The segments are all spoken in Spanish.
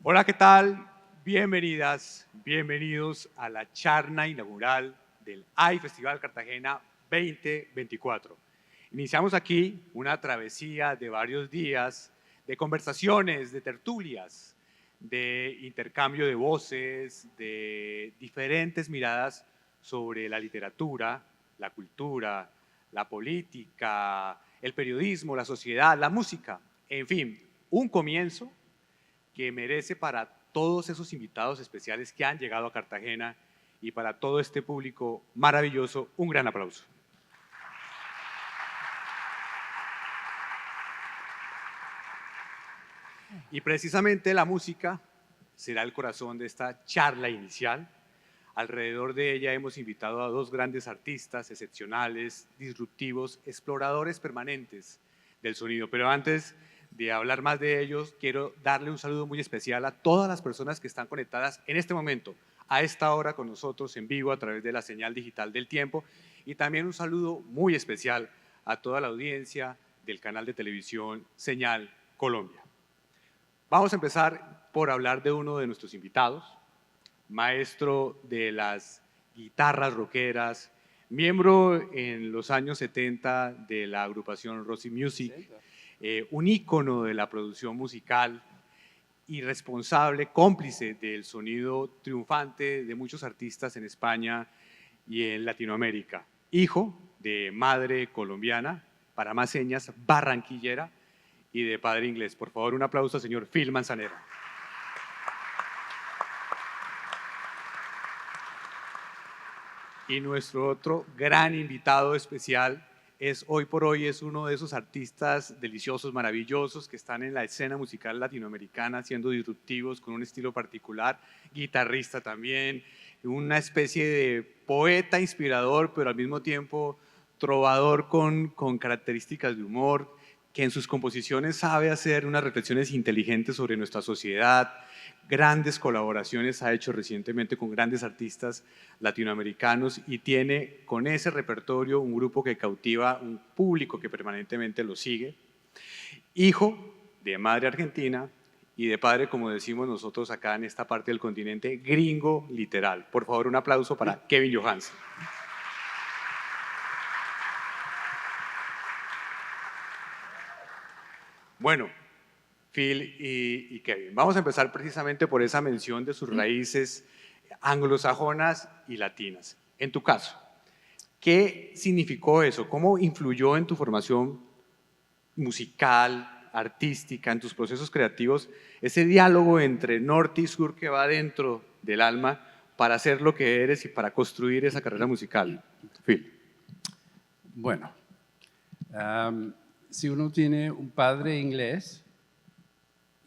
Hola, ¿qué tal? Bienvenidas, bienvenidos a la charla inaugural del AI Festival Cartagena 2024. Iniciamos aquí una travesía de varios días de conversaciones, de tertulias, de intercambio de voces, de diferentes miradas sobre la literatura, la cultura, la política, el periodismo, la sociedad, la música. En fin, un comienzo que merece para todos esos invitados especiales que han llegado a Cartagena y para todo este público maravilloso, un gran aplauso. Y precisamente la música será el corazón de esta charla inicial. Alrededor de ella hemos invitado a dos grandes artistas excepcionales, disruptivos, exploradores permanentes del sonido. Pero antes de hablar más de ellos, quiero darle un saludo muy especial a todas las personas que están conectadas en este momento, a esta hora con nosotros en vivo a través de la señal digital del tiempo, y también un saludo muy especial a toda la audiencia del canal de televisión Señal Colombia. Vamos a empezar por hablar de uno de nuestros invitados, maestro de las guitarras rockeras, miembro en los años 70 de la agrupación Rosy Music, un ícono de la producción musical y responsable, cómplice del sonido triunfante de muchos artistas en España y en Latinoamérica. Hijo de madre colombiana, para más señas, barranquillera, y de padre inglés. Por favor, un aplauso al señor Phil Manzanera. Y nuestro otro gran invitado especial es hoy por hoy es uno de esos artistas deliciosos, maravillosos que están en la escena musical latinoamericana siendo disruptivos con un estilo particular, guitarrista también, una especie de poeta inspirador, pero al mismo tiempo trovador con características de humor, que en sus composiciones sabe hacer unas reflexiones inteligentes sobre nuestra sociedad. Grandes colaboraciones ha hecho recientemente con grandes artistas latinoamericanos y tiene con ese repertorio un grupo que cautiva un público que permanentemente lo sigue. Hijo de madre argentina y de padre, como decimos nosotros acá en esta parte del continente, gringo literal. Por favor, un aplauso para Kevin Johansen. Bueno, Phil y Kevin, vamos a empezar precisamente por esa mención de sus raíces anglosajonas y latinas. En tu caso, ¿qué significó eso? ¿Cómo influyó en tu formación musical, artística, en tus procesos creativos, ese diálogo entre norte y sur que va dentro del alma para ser lo que eres y para construir esa carrera musical? Phil. Bueno, si uno tiene un padre inglés,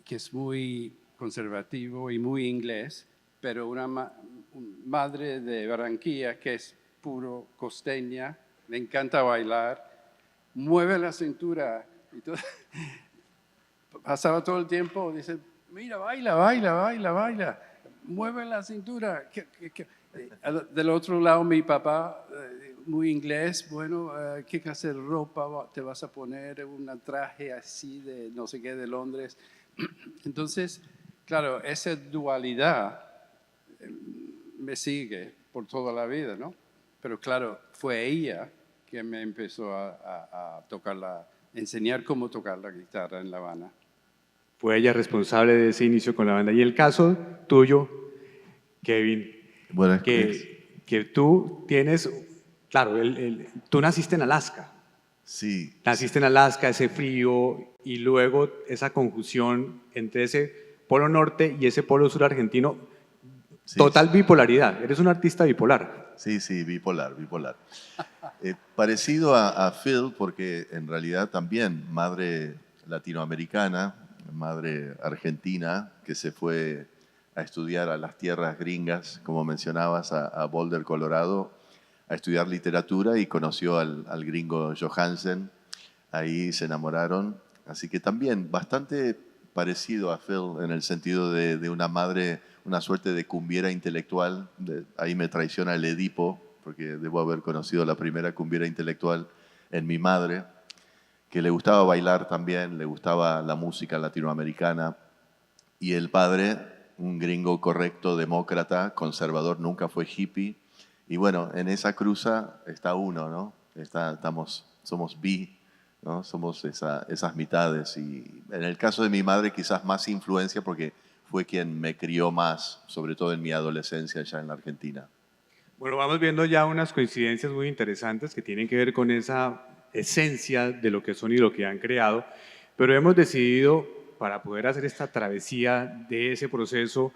que es muy conservativo y muy inglés, pero una madre de Barranquilla que es puro costeña, le encanta bailar, mueve la cintura y todo. Pasaba todo el tiempo, dice, mira, baila, baila, baila, baila, mueve la cintura. Del otro lado, mi papá, muy inglés, bueno, ¿qué clase de ropa te vas a poner? Un traje así de no sé qué de Londres. Entonces, claro, esa dualidad me sigue por toda la vida, ¿no? Pero claro, fue ella que me empezó a enseñar cómo tocar la guitarra en La Habana. Fue ella responsable de ese inicio con la banda. Y el caso tuyo, Kevin, Bueno, que tú tienes, claro, tú naciste en Alaska. sí. Naciste en Alaska, ese frío, y luego esa conjunción entre ese polo norte y ese polo sur argentino, Sí, total bipolaridad. Eres un artista bipolar. Sí, bipolar. Parecido a Phil, porque en realidad también madre latinoamericana, madre argentina, que se fue a estudiar a las tierras gringas, como mencionabas, a Boulder, Colorado, a estudiar literatura y conoció al gringo Johansen. Ahí se enamoraron. Así que también bastante parecido a Phil en el sentido de una madre, una suerte de cumbiera intelectual. Ahí me traiciona el Edipo, porque debo haber conocido la primera cumbiera intelectual en mi madre, que le gustaba bailar también, le gustaba la música latinoamericana. Y el padre, un gringo correcto, demócrata, conservador, nunca fue hippie. Y bueno, en esa cruza está uno, ¿no? Somos bi, ¿no? Somos esas mitades. Y en el caso de mi madre quizás más influencia porque fue quien me crió más, sobre todo en mi adolescencia allá en la Argentina. Bueno, vamos viendo ya unas coincidencias muy interesantes que tienen que ver con esa esencia de lo que son y lo que han creado, pero hemos decidido, para poder hacer esta travesía de ese proceso,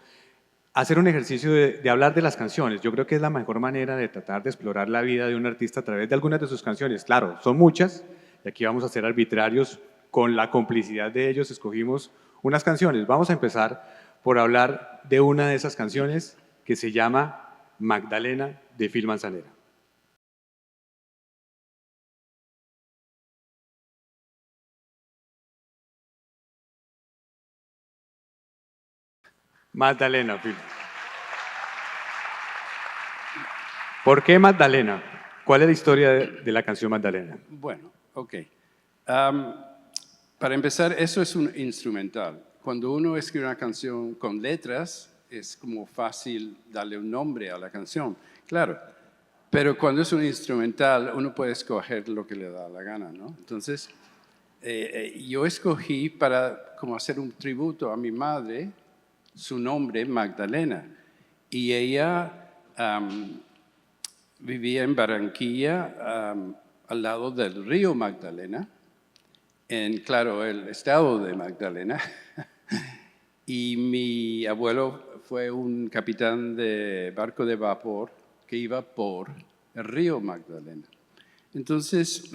hacer un ejercicio de hablar de las canciones. Yo creo que es la mejor manera de tratar de explorar la vida de un artista a través de algunas de sus canciones. Claro, son muchas, y aquí vamos a ser arbitrarios, con la complicidad de ellos escogimos unas canciones. Vamos a empezar por hablar de una de esas canciones que se llama Magdalena, de Phil Manzanera. Magdalena, Phil. ¿Por qué Magdalena? ¿Cuál es la historia de la canción Magdalena? Bueno, ok. Para empezar, eso es un instrumental. Cuando uno escribe una canción con letras, es como fácil darle un nombre a la canción, claro. Pero cuando es un instrumental, uno puede escoger lo que le da la gana, ¿no? Entonces, yo escogí para como hacer un tributo a mi madre, su nombre, Magdalena. Y ella vivía en Barranquilla, al lado del río Magdalena, claro, el estado de Magdalena. Y mi abuelo fue un capitán de barco de vapor que iba por el río Magdalena. Entonces,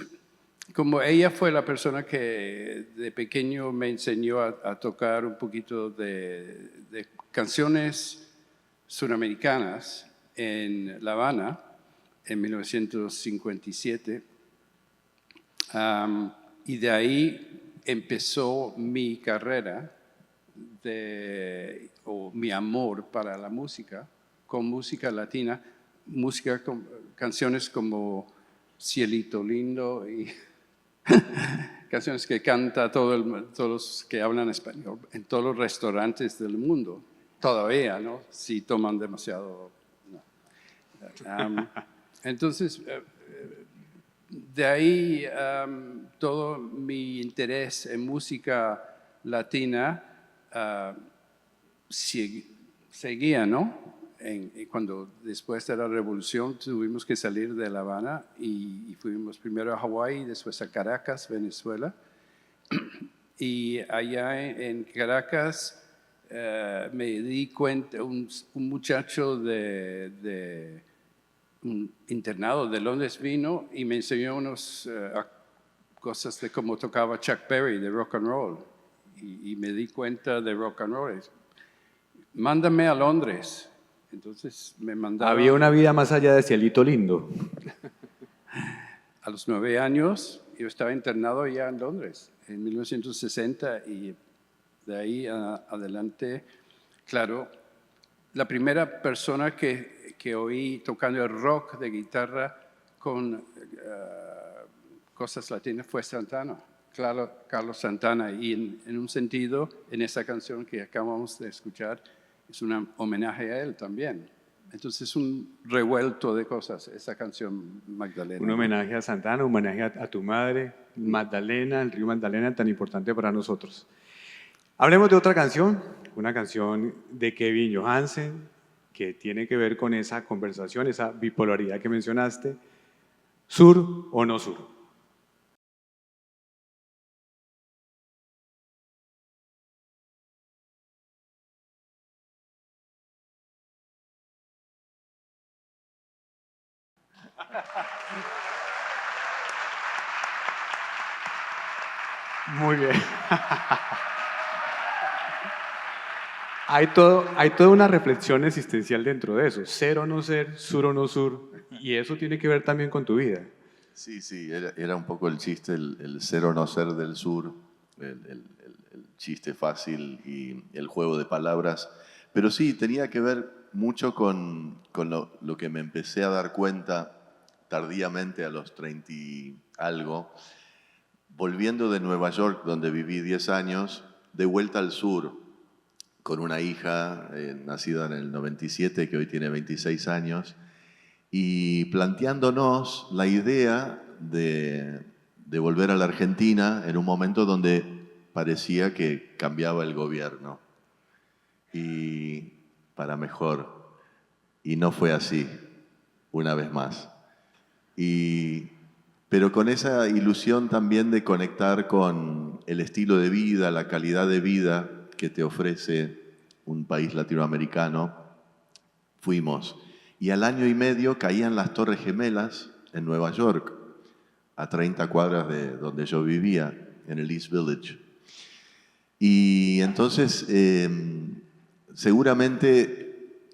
como ella fue la persona que de pequeño me enseñó a tocar un poquito de canciones suramericanas en La Habana en 1957, y de ahí empezó mi carrera o mi amor para la música, con música latina, canciones como Cielito Lindo y canciones que canta todos los que hablan español en todos los restaurantes del mundo. Todavía, ¿no? Si toman demasiado. No. Entonces, de ahí todo mi interés en música latina seguía, ¿no? Cuando después de la revolución tuvimos que salir de La Habana y fuimos primero a Hawái, después a Caracas, Venezuela. Y allá en Caracas me di cuenta, un muchacho de un internado de Londres vino y me enseñó unas cosas de cómo tocaba Chuck Berry, de rock and roll. Y me di cuenta de rock and roll. Mándame a Londres. Entonces me mandaron. Había una vida más allá de Cielito Lindo. A los 9 años yo estaba internado ya en Londres, en 1960, y de ahí adelante, claro, la primera persona que oí tocando el rock de guitarra con cosas latinas fue Santana, claro, Carlos Santana, y en un sentido, en esa canción que acabamos de escuchar, es un homenaje a él también. Entonces es un revuelto de cosas, esa canción Magdalena. Un homenaje a Santana, un homenaje a tu madre, Magdalena, el río Magdalena, tan importante para nosotros. Hablemos de otra canción, una canción de Kevin Johansen, que tiene que ver con esa conversación, esa bipolaridad que mencionaste, sur o no sur. Muy bien. Hay toda una reflexión existencial dentro de eso, ser o no ser, sur o no sur, y eso tiene que ver también con tu vida. Sí, era un poco el chiste, el ser o no ser del sur, el chiste fácil y el juego de palabras. Pero sí, tenía que ver mucho con lo que me empecé a dar cuenta tardíamente a los 30 y algo, volviendo de Nueva York, donde viví 10 años, de vuelta al sur, con una hija nacida en el 97, que hoy tiene 26 años, y planteándonos la idea de volver a la Argentina en un momento donde parecía que cambiaba el gobierno y para mejor. Y no fue así, una vez más. Pero con esa ilusión también de conectar con el estilo de vida, la calidad de vida que te ofrece un país latinoamericano, fuimos. Y al año y medio caían las Torres Gemelas en Nueva York, a 30 cuadras de donde yo vivía, en el East Village. Y entonces, seguramente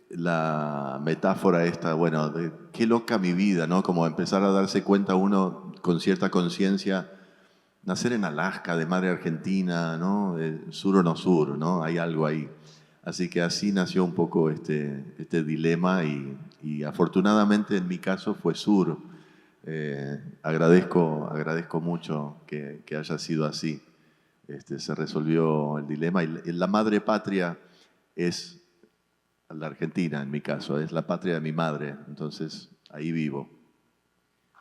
la metáfora esta, bueno, de qué loca mi vida, ¿no? Como empezar a darse cuenta uno con cierta conciencia, nacer en Alaska, de madre argentina, ¿no? Sur o no sur, ¿no? Hay algo ahí. Así que así nació un poco este dilema y afortunadamente en mi caso fue sur. Agradezco mucho que haya sido así. Se resolvió el dilema y la madre patria es la Argentina, en mi caso, es la patria de mi madre, entonces ahí vivo.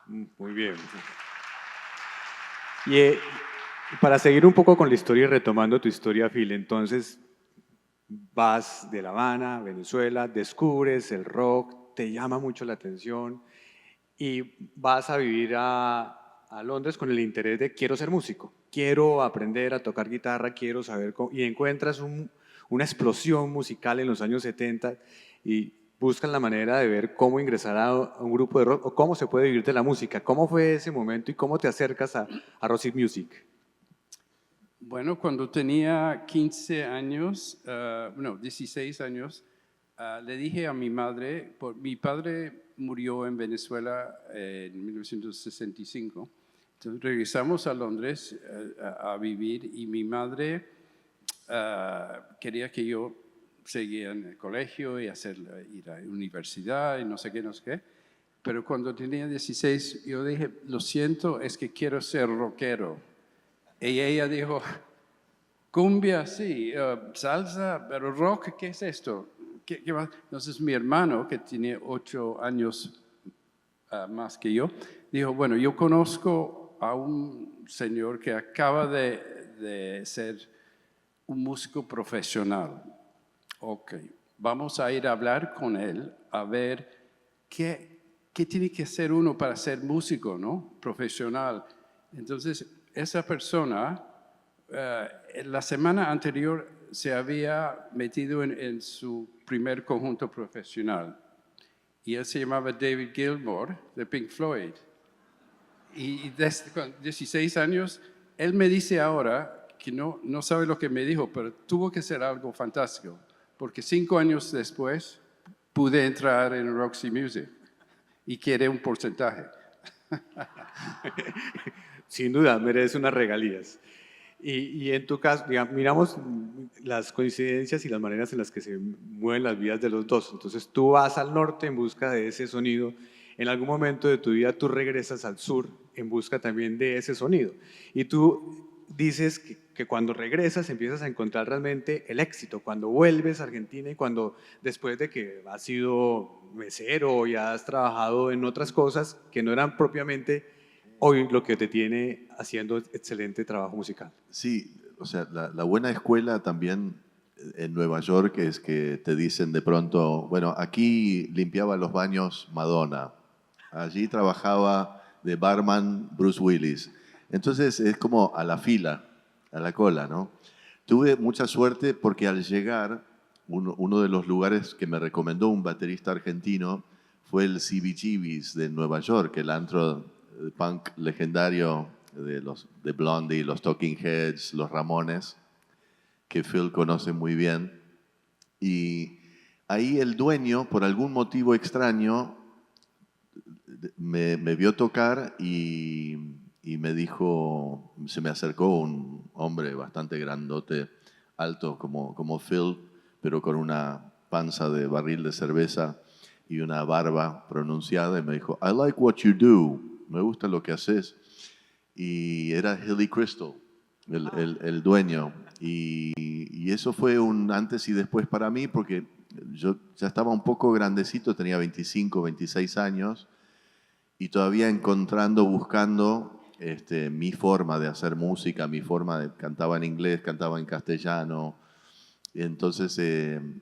Muy bien. Y para seguir un poco con la historia y retomando tu historia, Phil, entonces vas de La Habana, Venezuela, descubres el rock, te llama mucho la atención y vas a vivir a Londres con el interés de quiero ser músico, quiero aprender a tocar guitarra, quiero saber cómo, y encuentras una explosión musical en los años 70 y buscan la manera de ver cómo ingresar a un grupo de rock o cómo se puede vivir de la música. ¿Cómo fue ese momento y cómo te acercas a Roxy Music? Bueno, cuando tenía 15 años, 16 años, le dije a mi madre, mi padre murió en Venezuela en 1965, entonces regresamos a Londres a vivir y mi madre quería que yo siguiera en el colegio y ir a la universidad y no sé qué, pero cuando tenía 16 yo dije, lo siento, es que quiero ser rockero. Y ella dijo, cumbia, sí, salsa, pero rock, ¿qué es esto? ¿Qué más? Entonces mi hermano, que tiene 8 años más que yo, dijo, bueno, yo conozco a un señor que acaba de ser un músico profesional. Ok, vamos a ir a hablar con él, a ver qué tiene que hacer uno para ser músico, ¿no? Profesional. Entonces, esa persona, la semana anterior se había metido en su primer conjunto profesional y él se llamaba David Gilmour de Pink Floyd. Y desde con 16 años, él me dice ahora que no sabe lo que me dijo, pero tuvo que ser algo fantástico, porque 5 años después pude entrar en Roxy Music y quiere un porcentaje. Sin duda, merece unas regalías. Y en tu caso, digamos, miramos las coincidencias y las maneras en las que se mueven las vidas de los dos. Entonces tú vas al norte en busca de ese sonido. En algún momento de tu vida tú regresas al sur en busca también de ese sonido. Y tú dices que cuando regresas empiezas a encontrar realmente el éxito. Cuando vuelves a Argentina y cuando después de que has sido mesero y has trabajado en otras cosas que no eran propiamente hoy lo que te tiene haciendo excelente trabajo musical. Sí, o sea, la buena escuela también en Nueva York es que te dicen de pronto, bueno, aquí limpiaba los baños Madonna, allí trabajaba de barman Bruce Willis. Entonces es como a la fila, a la cola, ¿no? Tuve mucha suerte porque al llegar, uno de los lugares que me recomendó un baterista argentino fue el CBGB's de Nueva York, el antro punk legendario de Blondie, los Talking Heads, los Ramones, que Phil conoce muy bien. Y ahí el dueño, por algún motivo extraño, me vio tocar y me dijo, se me acercó un hombre bastante grandote, alto como Phil, pero con una panza de barril de cerveza y una barba pronunciada, y me dijo, I like what you do, me gusta lo que haces. Y era Hilly Crystal. el dueño. Y eso fue un antes y después para mí, porque yo ya estaba un poco grandecito, tenía 25, 26 años, y todavía encontrando, buscando mi forma de hacer música, mi forma de... Cantaba en inglés, cantaba en castellano. Y entonces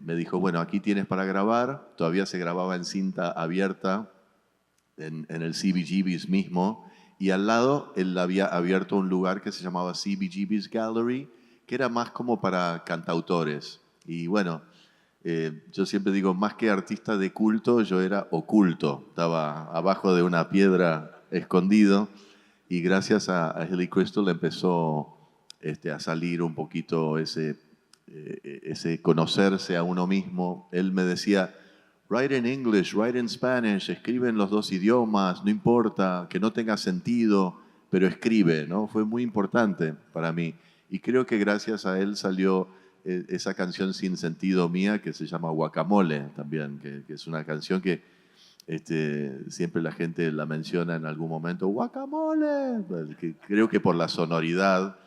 me dijo, bueno, aquí tienes para grabar. Todavía se grababa en cinta abierta, en el CBGB's mismo, y al lado él había abierto un lugar que se llamaba CBGB's Gallery, que era más como para cantautores. Y bueno, yo siempre digo, más que artista de culto, yo era oculto, estaba abajo de una piedra escondido, y gracias a Hilly Crystal empezó a salir un poquito ese conocerse a uno mismo. Él me decía, write in English, write in Spanish, escribe en los dos idiomas, no importa, que no tenga sentido, pero escribe, ¿no? Fue muy importante para mí. Y creo que gracias a él salió esa canción sin sentido mía que se llama Guacamole también, que es una canción que siempre la gente la menciona en algún momento, Guacamole, que creo que por la sonoridad.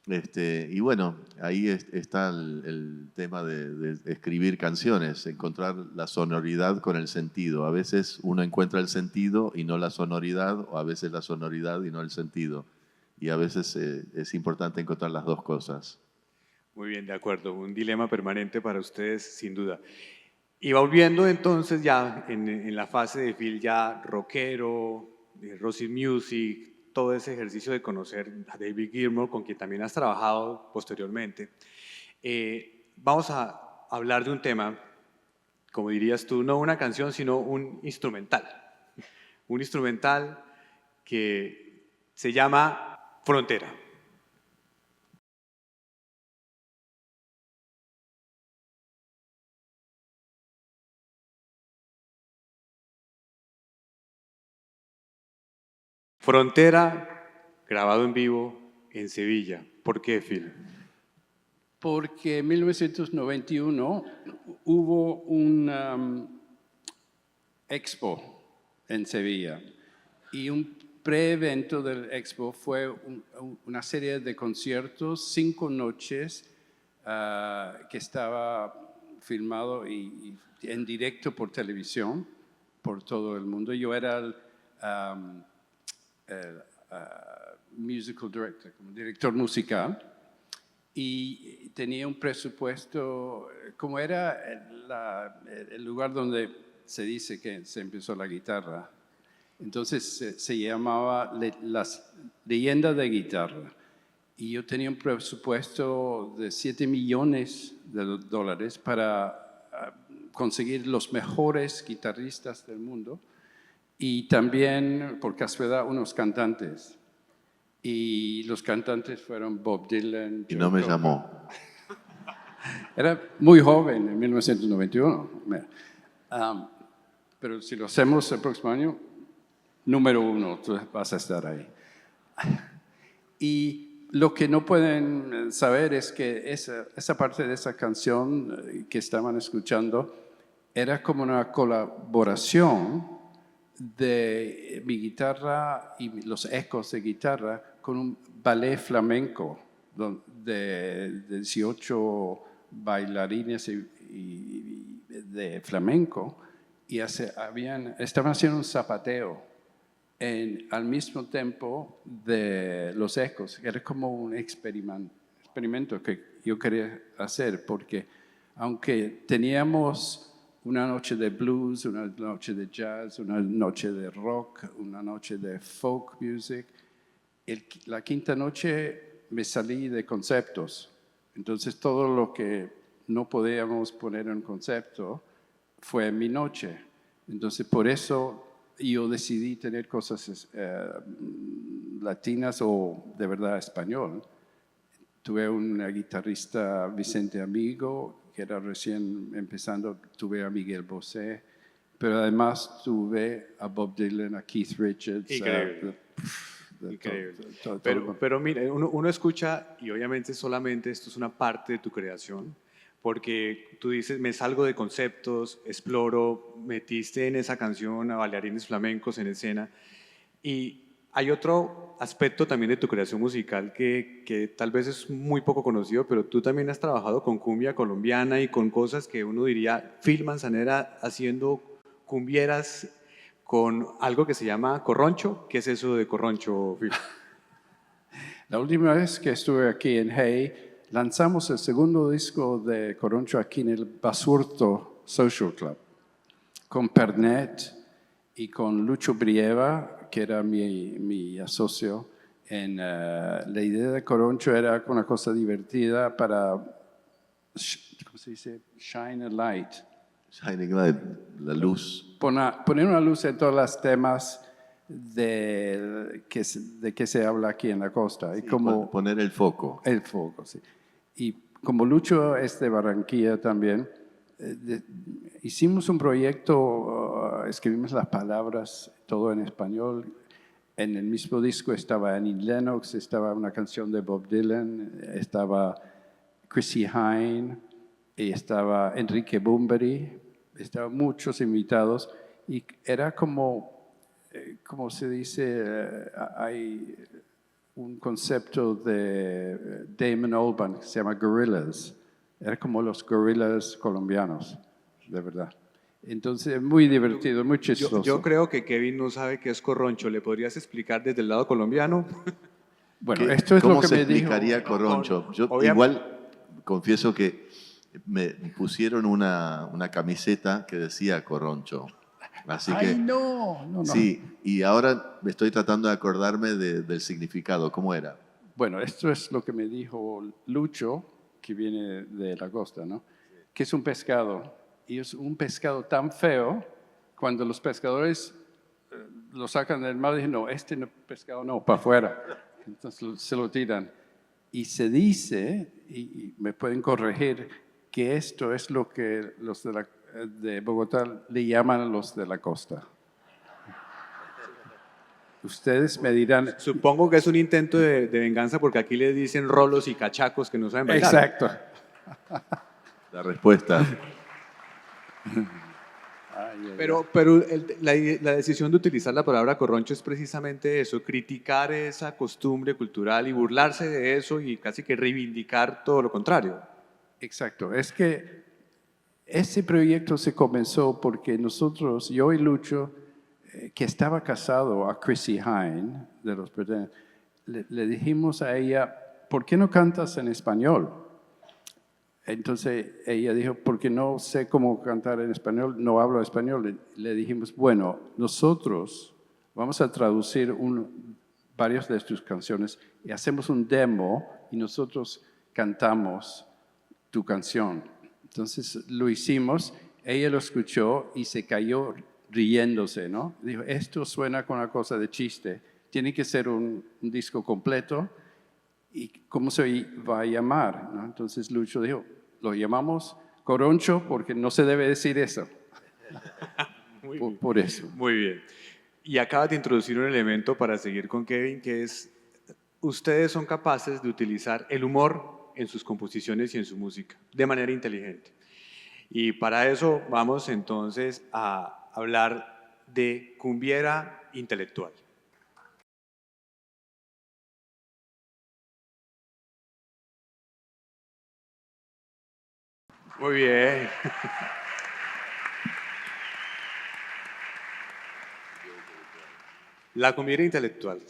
Y bueno, ahí está el tema de escribir canciones, encontrar la sonoridad con el sentido. A veces uno encuentra el sentido y no la sonoridad, o a veces la sonoridad y no el sentido. Y a veces es importante encontrar las dos cosas. Muy bien, de acuerdo. Un dilema permanente para ustedes, sin duda. Y volviendo entonces ya en la fase de Phil ya rockero, de Rosy Music, todo ese ejercicio de conocer a David Gilmour, con quien también has trabajado posteriormente, vamos a hablar de un tema, como dirías tú, no una canción, sino un instrumental. Un instrumental que se llama Frontera. Frontera, grabado en vivo en Sevilla. ¿Por qué, Phil? Porque en 1991 hubo un expo en Sevilla y un pre-evento del expo fue una serie de conciertos, 5 noches, que estaba filmado y en directo por televisión por todo el mundo. Yo era el musical director, como director musical, y tenía un presupuesto, como era el lugar donde se dice que se empezó la guitarra. Entonces se llamaba Las Leyendas de Guitarra. Y yo tenía un presupuesto de 7 millones de dólares para conseguir los mejores guitarristas del mundo y también, por casualidad, unos cantantes. Y los cantantes fueron Bob Dylan. Y no me llamó. Era muy joven en 1991. Pero si lo hacemos el próximo año, número 1, tú vas a estar ahí. Y lo que no pueden saber es que esa parte de esa canción que estaban escuchando era como una colaboración de mi guitarra y los ecos de guitarra con un ballet flamenco de 18 bailarines de flamenco y estaban haciendo un zapateo al mismo tiempo de los ecos. Era como un experimento que yo quería hacer porque aunque teníamos una noche de blues, una noche de jazz, una noche de rock, una noche de folk music, la quinta noche me salí de conceptos. Entonces todo lo que no podíamos poner en concepto fue mi noche. Entonces por eso yo decidí tener cosas latinas o de verdad español. Tuve una guitarrista, Vicente Amigo, que era recién empezando, tuve a Miguel Bosé, pero además tuve a Bob Dylan, a Keith Richards. Increíble. Increíble. Pero mira, uno escucha y obviamente solamente esto es una parte de tu creación, porque tú dices, me salgo de conceptos, exploro, metiste en esa canción a bailarines flamencos en escena y hay otro aspecto también de tu creación musical que tal vez es muy poco conocido, pero tú también has trabajado con cumbia colombiana y con cosas que uno diría, Phil Manzanera haciendo cumbieras con algo que se llama corroncho. ¿Qué es eso de corroncho, Phil? La última vez que estuve aquí en Hey, lanzamos el segundo disco de Corroncho aquí en el Basurto Social Club, con Pernet y con Lucho Brieva, que era mi socio. La idea de Corroncho era una cosa divertida para, ¿cómo se dice? Shine a light. Shining Light, la luz. Poner una luz en todos los temas de que se habla aquí en la costa. Y Sí, como poner el foco. el foco, sí. Y como Lucho es de Barranquilla también, hicimos un proyecto, escribimos las palabras, todo en español. En el mismo disco estaba Annie Lennox, estaba una canción de Bob Dylan, estaba Chrissy Hine, y estaba Enrique Bunbury, estaban muchos invitados, y era como se dice, hay un concepto de Damon Albarn que se llama gorillas. Era como los gorillas colombianos, de verdad. Entonces, muy divertido, muy chistoso. Yo creo que Kevin no sabe qué es corroncho. ¿Le podrías explicar desde el lado colombiano? Bueno, ¿Qué- esto es ¿Cómo lo que se me dijo. explicaría corroncho? Yo igual confieso que me pusieron una camiseta que decía corroncho. Así Ay, que no. sí, y ahora me estoy tratando de acordarme del significado. ¿Cómo era? Bueno, esto es lo que me dijo Lucho, que viene de la costa, ¿no? Que es un pescado. Y es un pescado tan feo, cuando los pescadores lo sacan del mar, dicen, no, pescado no, para afuera. Entonces se lo tiran. Y se dice, y me pueden corregir, que esto es lo que los de Bogotá le llaman a los de la costa. Ustedes me dirán, Supongo que es un intento de venganza porque aquí le dicen rolos y cachacos que no saben bailar. exacto. La respuesta. Pero la decisión de utilizar la palabra corroncho es precisamente eso, criticar esa costumbre cultural y burlarse de eso y casi que reivindicar todo lo contrario. Exacto, es que ese proyecto se comenzó porque nosotros, yo y Lucho, que estaba casado a Chrissy Hine, de los Pretenders, le dijimos a ella, ¿por qué no cantas en español? Entonces ella dijo, porque no sé cómo cantar en español, no hablo español. Le dijimos, bueno, nosotros vamos a traducir varias de tus canciones y hacemos un demo y nosotros cantamos tu canción. Entonces lo hicimos, ella lo escuchó y se cayó riéndose, ¿no? Dijo, esto suena con una cosa de chiste, tiene que ser un disco completo. ¿Y cómo se va a llamar? ¿No? Entonces Lucho dijo, lo llamamos Corroncho porque no se debe decir eso. Por eso. Muy bien. Y acabas de introducir un elemento para seguir con Kevin, que es, ustedes son capaces de utilizar el humor en sus composiciones y en su música, de manera inteligente. Y para eso vamos entonces a hablar de cumbiera intelectual. Muy bien. La cumbiera intelectual,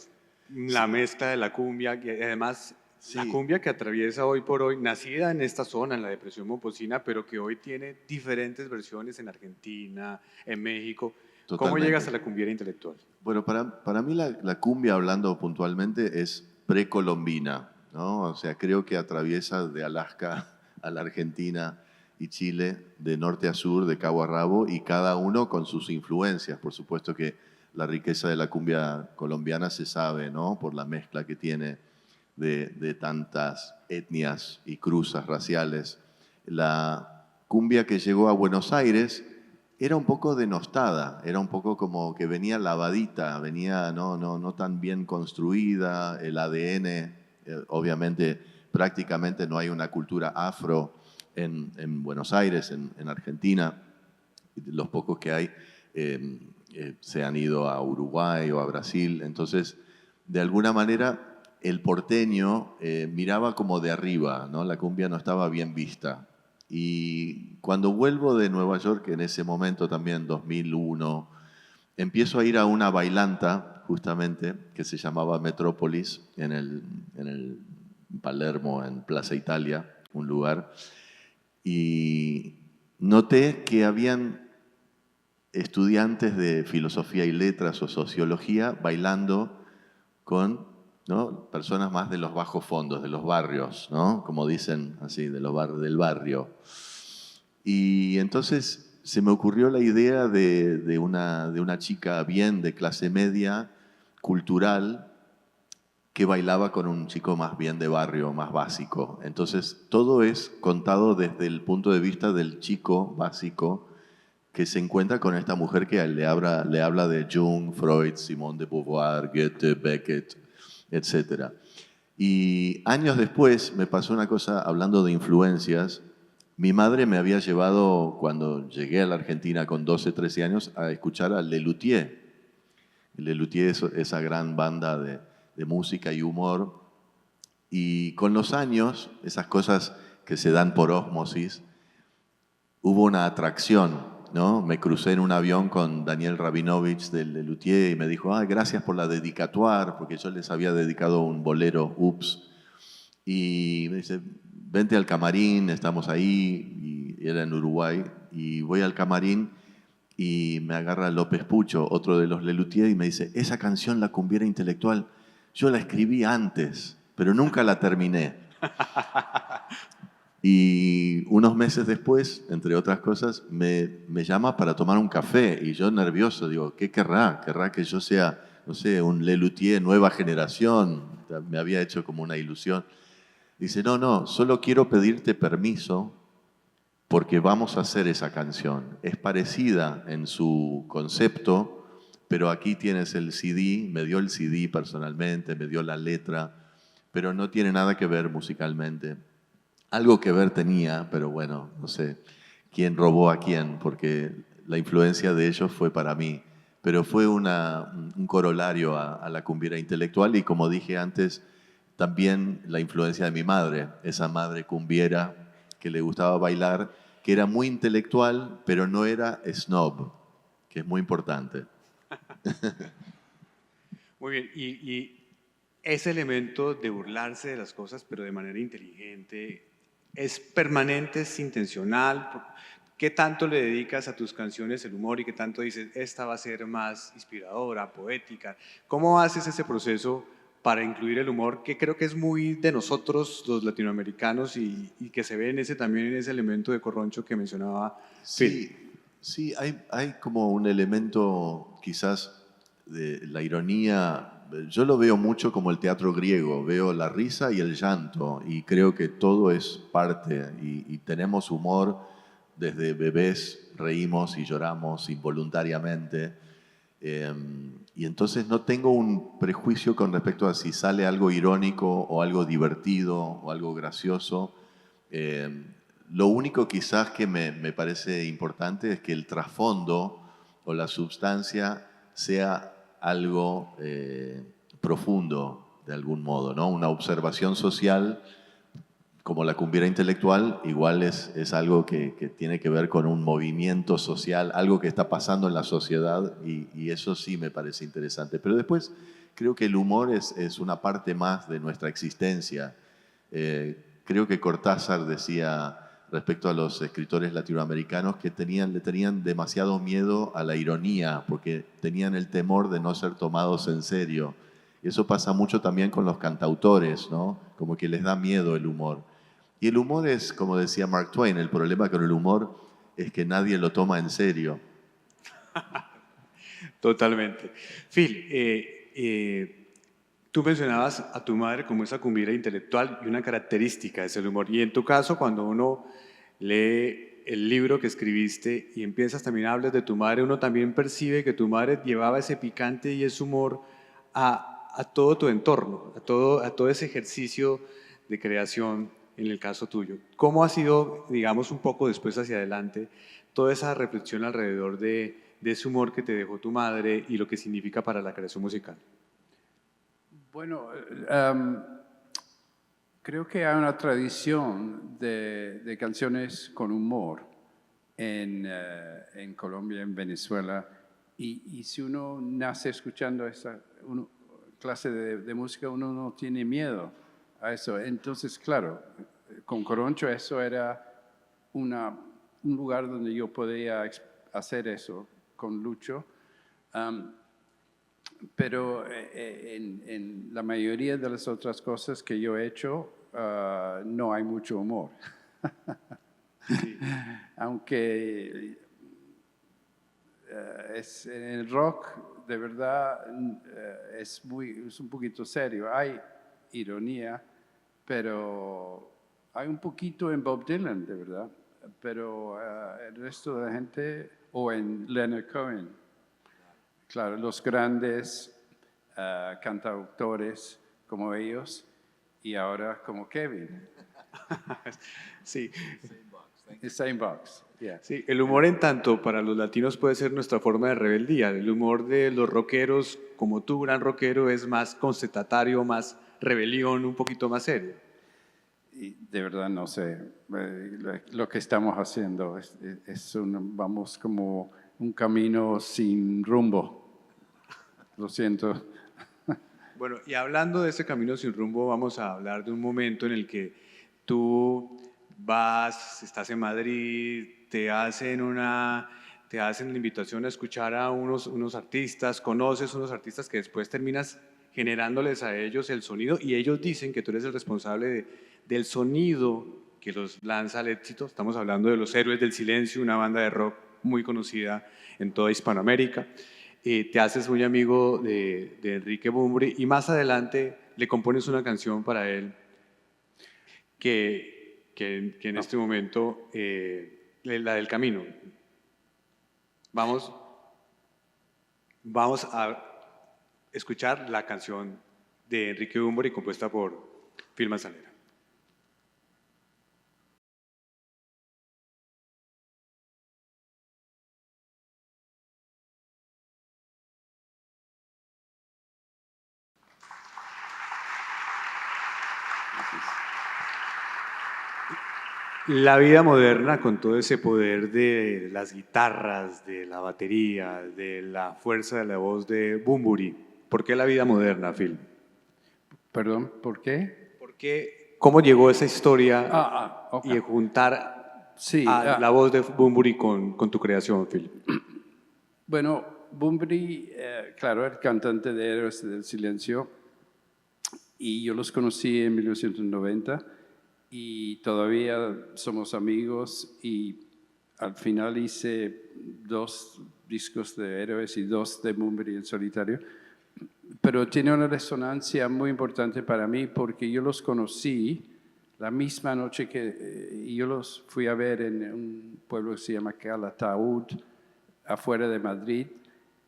la mezcla de la cumbia, y además la Sí. cumbia que atraviesa hoy por hoy, nacida en esta zona, en la depresión momposina, pero que hoy tiene diferentes versiones en Argentina, en México. ¿Cómo Totalmente. llegas a la cumbiera intelectual? Bueno, para mí la cumbia, hablando puntualmente, es precolombina, ¿no? O sea, creo que atraviesa de Alaska a la Argentina y Chile, de norte a sur, de cabo a rabo, y cada uno con sus influencias. Por supuesto que la riqueza de la cumbia colombiana se sabe, ¿no? Por la mezcla que tiene de tantas etnias y cruzas raciales. La cumbia que llegó a Buenos Aires era un poco denostada, era un poco como que venía lavadita, venía no tan bien construida, el ADN, obviamente prácticamente no hay una cultura afro en Buenos Aires, en Argentina, los pocos que hay se han ido a Uruguay o a Brasil, entonces de alguna manera el porteño miraba como de arriba, ¿no? La cumbia no estaba bien vista. Y cuando vuelvo de Nueva York, en ese momento también, 2001, empiezo a ir a una bailanta, justamente, que se llamaba Metrópolis, en el Palermo, en Plaza Italia, un lugar, y noté que habían estudiantes de filosofía y letras o sociología bailando con, ¿no?, personas más de los bajos fondos, de los barrios, ¿no?, como dicen así, del barrio. Y entonces se me ocurrió la idea de una chica bien de clase media, cultural, que bailaba con un chico más bien de barrio, más básico. Entonces todo es contado desde el punto de vista del chico básico que se encuentra con esta mujer que le habla de Jung, Freud, Simone de Beauvoir, Goethe, Beckett, etc. Y años después me pasó una cosa, hablando de influencias. Mi madre me había llevado, cuando llegué a la Argentina con 12, 13 años, a escuchar a Lelutier. Lelutier es esa gran banda de música y humor. Y con los años, esas cosas que se dan por ósmosis, hubo una atracción, ¿no? Me crucé en un avión con Daniel Rabinovich de Lelutier y me dijo, gracias por la dedicatoire, porque yo les había dedicado un bolero, Ups. Y me dice, vente al camarín, estamos ahí, y era en Uruguay, y voy al camarín y me agarra López Pucho, otro de los Lelutier, y me dice, esa canción, La Cumbiera Intelectual, yo la escribí antes, pero nunca la terminé. Y unos meses después, entre otras cosas, me llama para tomar un café, y yo nervioso, digo, ¿qué querrá? ¿Querrá que yo sea, no sé, un Lelutier nueva generación? Me había hecho como una ilusión. Dice, no, no, solo quiero pedirte permiso porque vamos a hacer esa canción. Es parecida en su concepto, pero aquí tienes el CD, me dio el CD personalmente, me dio la letra, pero no tiene nada que ver musicalmente. Algo que ver tenía, pero bueno, no sé quién robó a quién, porque la influencia de ellos fue para mí. Pero fue un corolario a la cumbiera intelectual y, como dije antes, también la influencia de mi madre, esa madre cumbiera que le gustaba bailar, que era muy intelectual, pero no era snob, que es muy importante. Muy bien, y ese elemento de burlarse de las cosas, pero de manera inteligente, ¿es permanente, es intencional? ¿Qué tanto le dedicas a tus canciones el humor y qué tanto dices, esta va a ser más inspiradora, poética? ¿Cómo haces ese proceso para incluir el humor, que creo que es muy de nosotros los latinoamericanos y que se ve en ese, también en ese elemento de corroncho que mencionaba Phil? Sí, sí, hay como un elemento quizás de la ironía. Yo lo veo mucho como el teatro griego, veo la risa y el llanto y creo que todo es parte y tenemos humor desde bebés, reímos y lloramos involuntariamente. Y entonces no tengo un prejuicio con respecto a si sale algo irónico o algo divertido o algo gracioso. Eh, lo único quizás que me parece importante es que el trasfondo o la substancia sea algo profundo de algún modo, ¿no? Una observación social como la cumbiera intelectual, igual es algo que tiene que ver con un movimiento social, algo que está pasando en la sociedad y eso sí me parece interesante. Pero después creo que el humor es una parte más de nuestra existencia. Creo que Cortázar decía respecto a los escritores latinoamericanos que le tenían demasiado miedo a la ironía porque tenían el temor de no ser tomados en serio. Y eso pasa mucho también con los cantautores, ¿no? Como que les da miedo el humor. Y el humor es, como decía Mark Twain, el problema con el humor es que nadie lo toma en serio. Totalmente. Phil, tú mencionabas a tu madre como esa cumbiera intelectual y una característica es el humor. Y en tu caso, cuando uno lee el libro que escribiste y empiezas también a hablar de tu madre, uno también percibe que tu madre llevaba ese picante y ese humor a todo tu entorno, a todo ese ejercicio de creación en el caso tuyo. ¿Cómo ha sido, digamos, un poco después hacia adelante, toda esa reflexión alrededor de ese humor que te dejó tu madre y lo que significa para la creación musical? Bueno, creo que hay una tradición de canciones con humor en Colombia, en Venezuela, y si uno nace escuchando esa clase de música, uno no tiene miedo a eso. Entonces, claro, con Coroncho eso era un lugar donde yo podía hacer eso con Lucho. Pero en la mayoría de las otras cosas que yo he hecho, no hay mucho humor. Sí. Aunque en el rock, de verdad, es un poquito serio. Hay ironía, pero hay un poquito en Bob Dylan, de verdad. Pero el resto de la gente, o en Leonard Cohen, claro, los grandes cantautores como ellos y ahora como Kevin. Sí. The same box. Yeah. Sí, el humor en tanto para los latinos puede ser nuestra forma de rebeldía. El humor de los rockeros, como tú, gran rockero, es más constatatario, más rebelión, un poquito más serio. Y de verdad no sé, lo que estamos haciendo vamos como un camino sin rumbo. Lo siento. Bueno, y hablando de ese camino sin rumbo, vamos a hablar de un momento en el que tú estás en Madrid, te hacen la invitación a escuchar a unos artistas, conoces unos artistas que después terminas generándoles a ellos el sonido y ellos dicen que tú eres el responsable del sonido que los lanza al éxito. Estamos hablando de Los Héroes del Silencio, una banda de rock muy conocida en toda Hispanoamérica. Te haces muy amigo de Enrique Bunbury y más adelante le compones una canción para él que en este momento, la del camino. Vamos a escuchar la canción de Enrique Bunbury compuesta por Phil Manzanera. La vida moderna, con todo ese poder de las guitarras, de la batería, de la fuerza de la voz de Bunbury. ¿Por qué la vida moderna, Phil? Perdón, ¿por qué? ¿Cómo llegó esa historia Okay. y juntar Sí, la voz de Bunbury con tu creación, Phil? bueno, Bunbury, claro, el cantante de Héroes del Silencio, y yo los conocí en 1990 y todavía somos amigos y al final hice 2 discos de Héroes y 2 de Bunbury en solitario, pero tiene una resonancia muy importante para mí porque yo los conocí la misma noche que yo los fui a ver en un pueblo que se llama Calatayud, afuera de Madrid,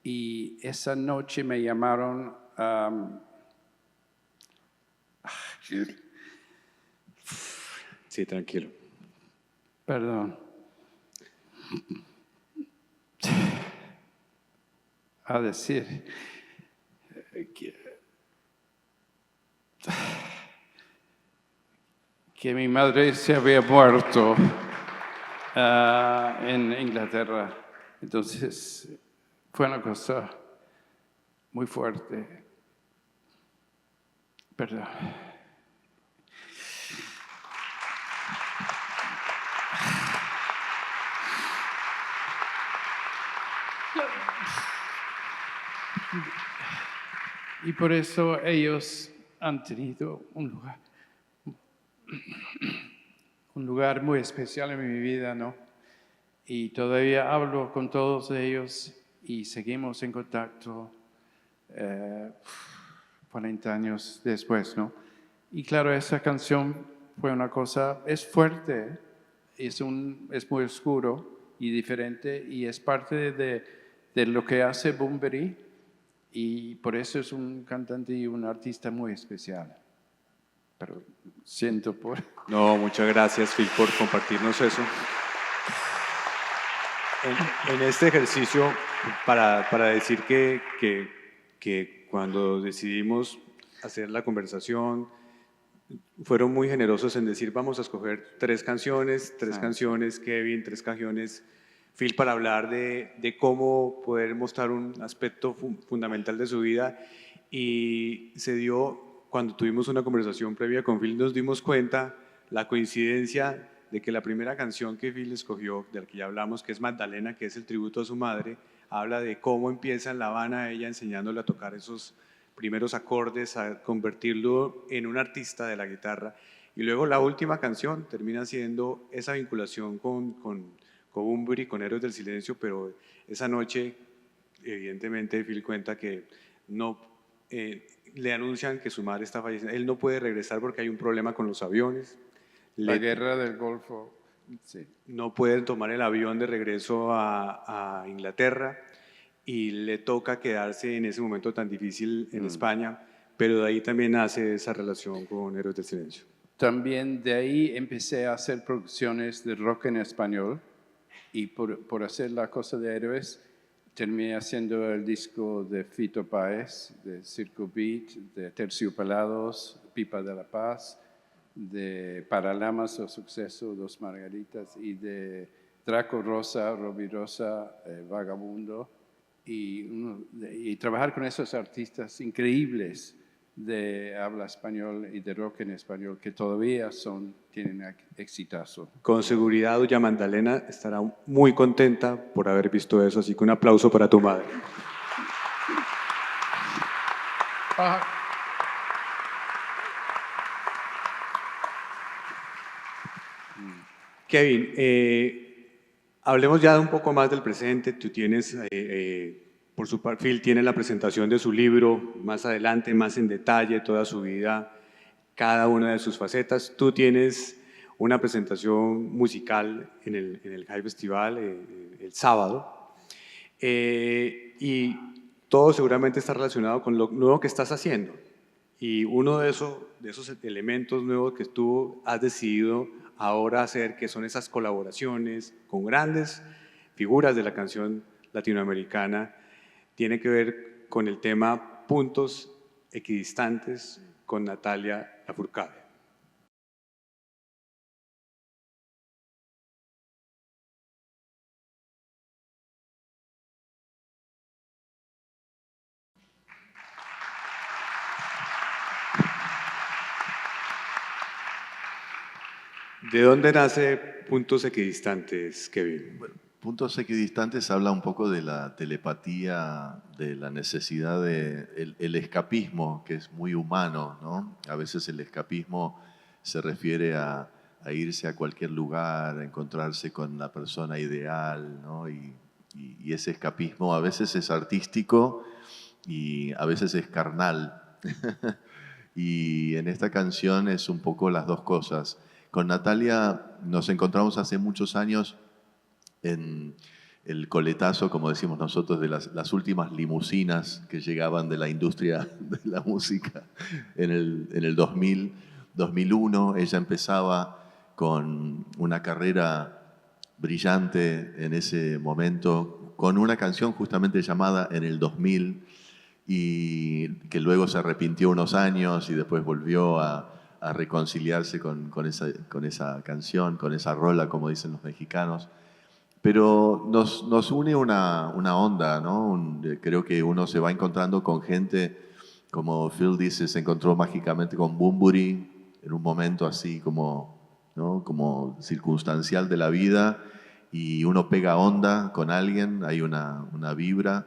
y esa noche me llamaron Sí, tranquilo. perdón, a decir que mi madre se había muerto en Inglaterra. Entonces, fue una cosa muy fuerte. Perdón. Y por eso ellos han tenido un lugar muy especial en mi vida, ¿no? Y todavía hablo con todos ellos y seguimos en contacto 40 años después, ¿no? Y claro, esa canción fue una cosa, es fuerte, es muy oscuro y diferente y es parte de lo que hace Bunbury y por eso es un cantante y un artista muy especial. Pero siento por... No, muchas gracias, Phil, por compartirnos eso. En este ejercicio, para decir que cuando decidimos hacer la conversación. Fueron muy generosos en decir, vamos a escoger tres canciones, Kevin, tres canciones, Phil, para hablar de cómo poder mostrar un aspecto fundamental de su vida. Y se dio, cuando tuvimos una conversación previa con Phil, nos dimos cuenta la coincidencia de que la primera canción que Phil escogió, de la que ya hablamos, que es Magdalena, que es el tributo a su madre, habla de cómo empieza en La Habana ella enseñándole a tocar esos primeros acordes, a convertirlo en un artista de la guitarra. Y luego la última canción termina siendo esa vinculación con Bunbury, con Héroes del Silencio, pero esa noche, evidentemente, Phil cuenta que no, le anuncian que su madre está fallecida. Él no puede regresar porque hay un problema con los aviones. La guerra del Golfo, sí. No pueden tomar el avión de regreso a Inglaterra y le toca quedarse en ese momento tan difícil en España, pero de ahí también nace esa relación con Héroes del Silencio. También de ahí empecé a hacer producciones de rock en español y por hacer la cosa de Héroes terminé haciendo el disco de Fito Páez, de Circo Beat, de Terciopelados, Pipa de la Paz, de Paralamas o Suceso, Dos Margaritas, y de Draco Rosa, Robbie Rosa, Vagabundo, y trabajar con esos artistas increíbles de habla español y de rock en español que todavía tienen exitazo. Con seguridad, doña Magdalena estará muy contenta por haber visto eso, así que un aplauso para tu madre. Kevin, hablemos ya un poco más del presente. Tú tienes, por su parte, Phil tiene la presentación de su libro más adelante, más en detalle, toda su vida, cada una de sus facetas. Tú tienes una presentación musical en el High Festival el sábado, y todo seguramente está relacionado con lo nuevo que estás haciendo. Y uno de esos elementos nuevos que tú has decidido ahora hacer, que son esas colaboraciones con grandes figuras de la canción latinoamericana, tiene que ver con el tema Puntos Equidistantes con Natalia Lafourcade. ¿De dónde nace Puntos Equidistantes, Kevin? Bueno, Puntos Equidistantes habla un poco de la telepatía, de la necesidad de el escapismo, que es muy humano, ¿no? A veces el escapismo se refiere a irse a cualquier lugar, a encontrarse con la persona ideal, ¿no? Y ese escapismo a veces es artístico y a veces es carnal. Y en esta canción es un poco las dos cosas. Con Natalia nos encontramos hace muchos años en el coletazo, como decimos nosotros, de las últimas limusinas que llegaban de la industria de la música en el 2000, 2001. Ella empezaba con una carrera brillante en ese momento, con una canción justamente llamada En el 2000, y que luego se arrepintió unos años y después volvió a reconciliarse con esa canción, con esa rola, como dicen los mexicanos. Pero nos une una onda, ¿no? Creo que uno se va encontrando con gente, como Phil dice, se encontró mágicamente con Bunbury en un momento así como, ¿no? Como circunstancial de la vida, y uno pega onda con alguien, hay una vibra.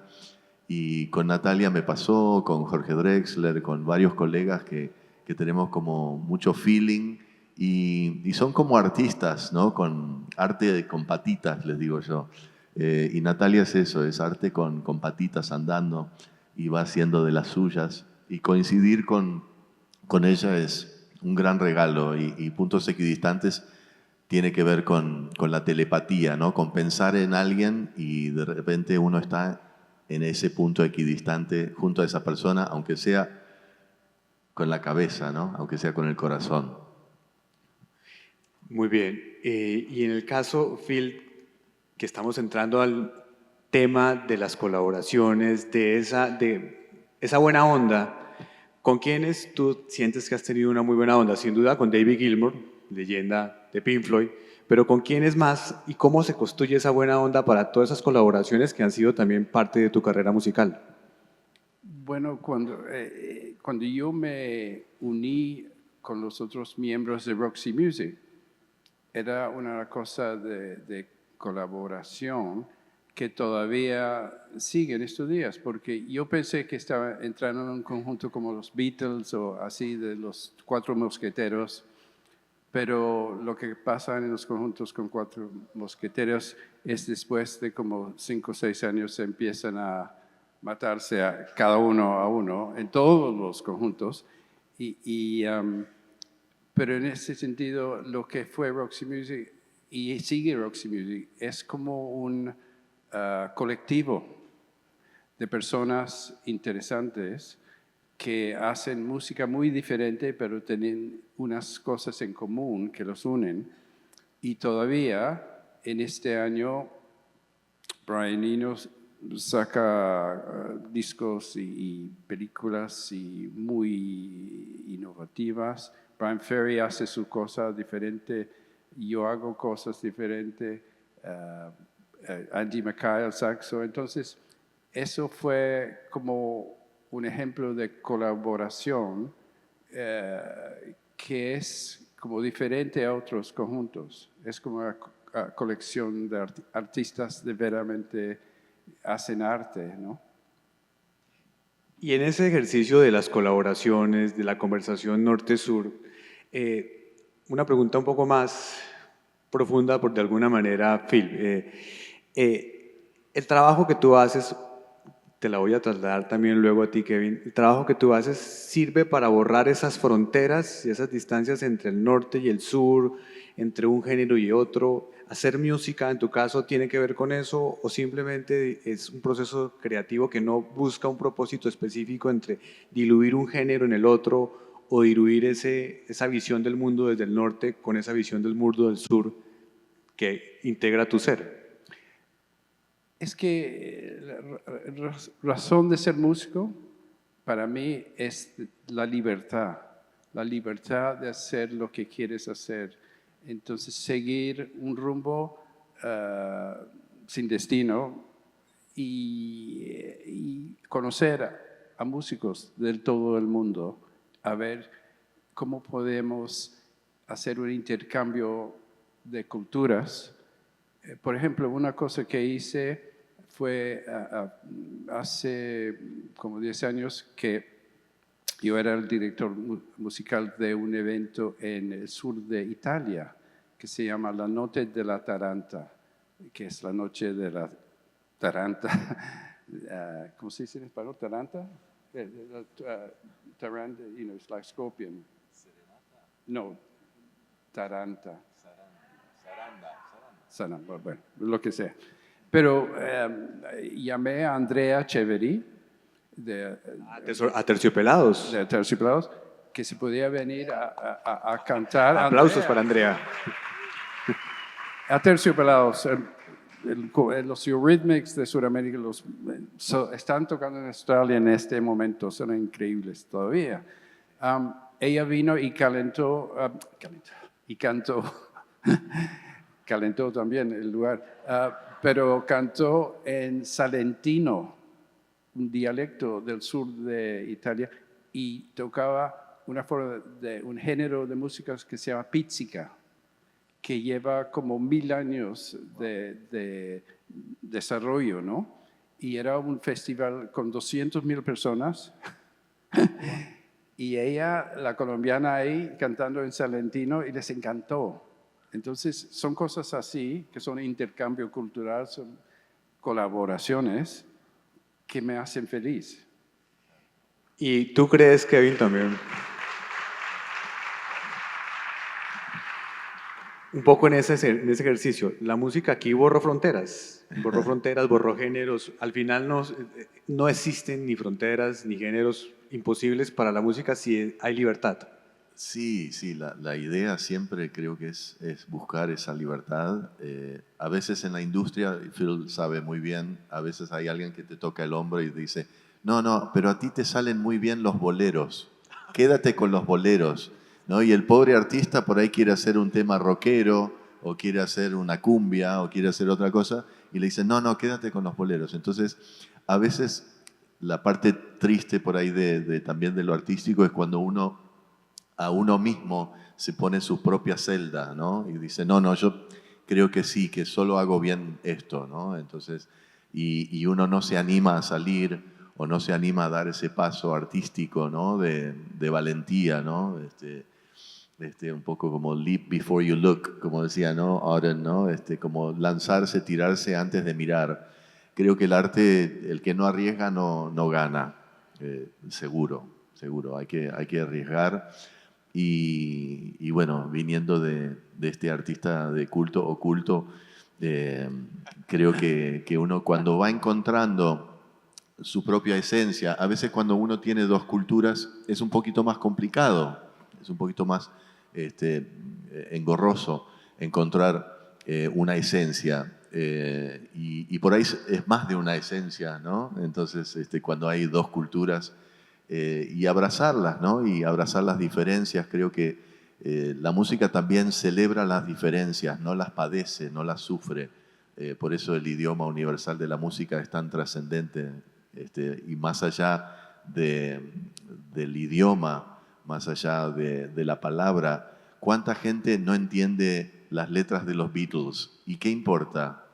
Y con Natalia me pasó, con Jorge Drexler, con varios colegas que tenemos como mucho feeling y son como artistas, ¿no? Con arte con patitas, les digo yo. Y Natalia es eso, es arte con patitas andando y va haciendo de las suyas. Y coincidir con ella es un gran regalo, y Puntos Equidistantes tiene que ver con la telepatía, ¿no? Con pensar en alguien y de repente uno está en ese punto equidistante junto a esa persona, aunque sea con la cabeza, ¿no? Aunque sea con el corazón. Muy bien. Y en el caso, Phil, que estamos entrando al tema de las colaboraciones, de esa buena onda, ¿Con quiénes tú sientes que has tenido una muy buena onda? Sin duda con David Gilmour, leyenda de Pink Floyd, pero ¿con quiénes más y cómo se construye esa buena onda para todas esas colaboraciones que han sido también parte de tu carrera musical? Bueno, cuando yo me uní con los otros miembros de Roxy Music, era una cosa de colaboración que todavía sigue en estos días, porque yo pensé que estaba entrando en un conjunto como los Beatles o así de los Cuatro Mosqueteros, pero lo que pasa en los conjuntos con Cuatro Mosqueteros es después de como 5 o 6 años se empiezan a matarse a cada uno a uno en todos los conjuntos. Pero en ese sentido, lo que fue Roxy Music y sigue Roxy Music es como un colectivo de personas interesantes que hacen música muy diferente, pero tienen unas cosas en común que los unen. Y todavía en este año, Brian Eno saca discos y películas muy innovativas. Brian Ferry hace su cosa diferente, yo hago cosas diferentes, Andy Mackay al saxo. Entonces, eso fue como un ejemplo de colaboración que es como diferente a otros conjuntos. Es como una colección de artistas de veramente hacen arte, ¿no? Y en ese ejercicio de las colaboraciones, de la conversación norte-sur, una pregunta un poco más profunda, por de alguna manera, Phil. El trabajo que tú haces, te la voy a trasladar también luego a ti, Kevin, el trabajo que tú haces sirve para borrar esas fronteras y esas distancias entre el norte y el sur, entre un género y otro. ¿Hacer música, en tu caso, tiene que ver con eso o simplemente es un proceso creativo que no busca un propósito específico entre diluir un género en el otro o diluir esa visión del mundo desde el norte con esa visión del mundo del sur que integra tu ser? Es que la razón de ser músico para mí es la libertad de hacer lo que quieres hacer. Entonces, seguir un rumbo sin destino y conocer a músicos de todo el mundo, a ver cómo podemos hacer un intercambio de culturas. Por ejemplo, una cosa que hice fue hace como 10 años que yo era el director musical de un evento en el sur de Italia que se llama La Notte della Taranta, que es la noche de la Taranta. ¿Cómo se dice en español? ¿Taranta? Taranta, you know, it's like scorpion. No, Taranta. Saranda, bueno, lo que sea. Pero llamé a Andrea Cheveri A Terciopelados. de Terciopelados que se podía venir a cantar. Aplausos para Andrea. A Terciopelados. Los Eurythmics de Sudamérica están tocando en Australia en este momento, son increíbles todavía. Ella vino y cantó, calentó también el lugar, pero cantó en salentino, un dialecto del sur de Italia, y tocaba una forma de un género de música que se llama pizzica, que lleva como 1000 años de desarrollo, ¿no? Y era un festival con 200.000 personas. Y ella, la colombiana ahí, cantando en salentino, y les encantó. Entonces, son cosas así, que son intercambio cultural, son colaboraciones que me hacen feliz. ¿Y tú crees, Kevin, también? Un poco en ese ejercicio, la música aquí borró fronteras, borró géneros. Al final no existen ni fronteras ni géneros imposibles para la música si hay libertad. Sí, sí, la idea siempre creo que es buscar esa libertad. A veces en la industria, Phil sabe muy bien, a veces hay alguien que te toca el hombro y te dice, no, no, pero a ti te salen muy bien los boleros, quédate con los boleros, ¿no? Y el pobre artista por ahí quiere hacer un tema rockero, o quiere hacer una cumbia, o quiere hacer otra cosa, y le dicen, no, no, quédate con los boleros. Entonces, a veces la parte triste por ahí también de lo artístico es cuando a uno mismo se pone su propia celda, ¿no? Y dice, no, no, yo creo que sí, que solo hago bien esto, ¿no? Entonces, y uno no se anima a salir o no se anima a dar ese paso artístico, ¿no? De valentía, ¿no? Un poco como leap before you look, como decía, ¿no? Auden, ¿no? Como lanzarse, tirarse antes de mirar. Creo que el arte, el que no arriesga no gana, seguro, seguro. Hay que arriesgar. Y bueno, viniendo de este artista de culto oculto, creo que uno cuando va encontrando su propia esencia, a veces cuando uno tiene dos culturas es un poquito más complicado, es un poquito más engorroso encontrar una esencia. Y por ahí es más de una esencia, ¿no? Entonces, cuando hay dos culturas y abrazarlas, ¿no? Y abrazar las diferencias, creo que la música también celebra las diferencias, no las padece, no las sufre. Por eso el idioma universal de la música es tan trascendente. Y más allá del idioma, más allá de la palabra, ¿cuánta gente no entiende las letras de los Beatles? ¿Y qué importa?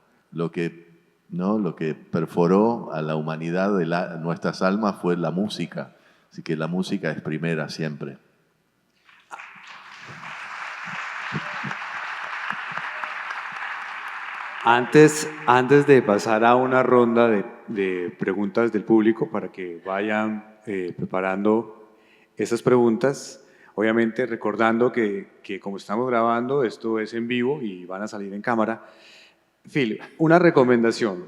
¿No? Lo que perforó a la humanidad de nuestras almas fue la música. Así que la música es primera siempre. Antes de pasar a una ronda de preguntas del público para que vayan preparando esas preguntas, obviamente recordando que como estamos grabando, esto es en vivo y van a salir en cámara. Phil, una recomendación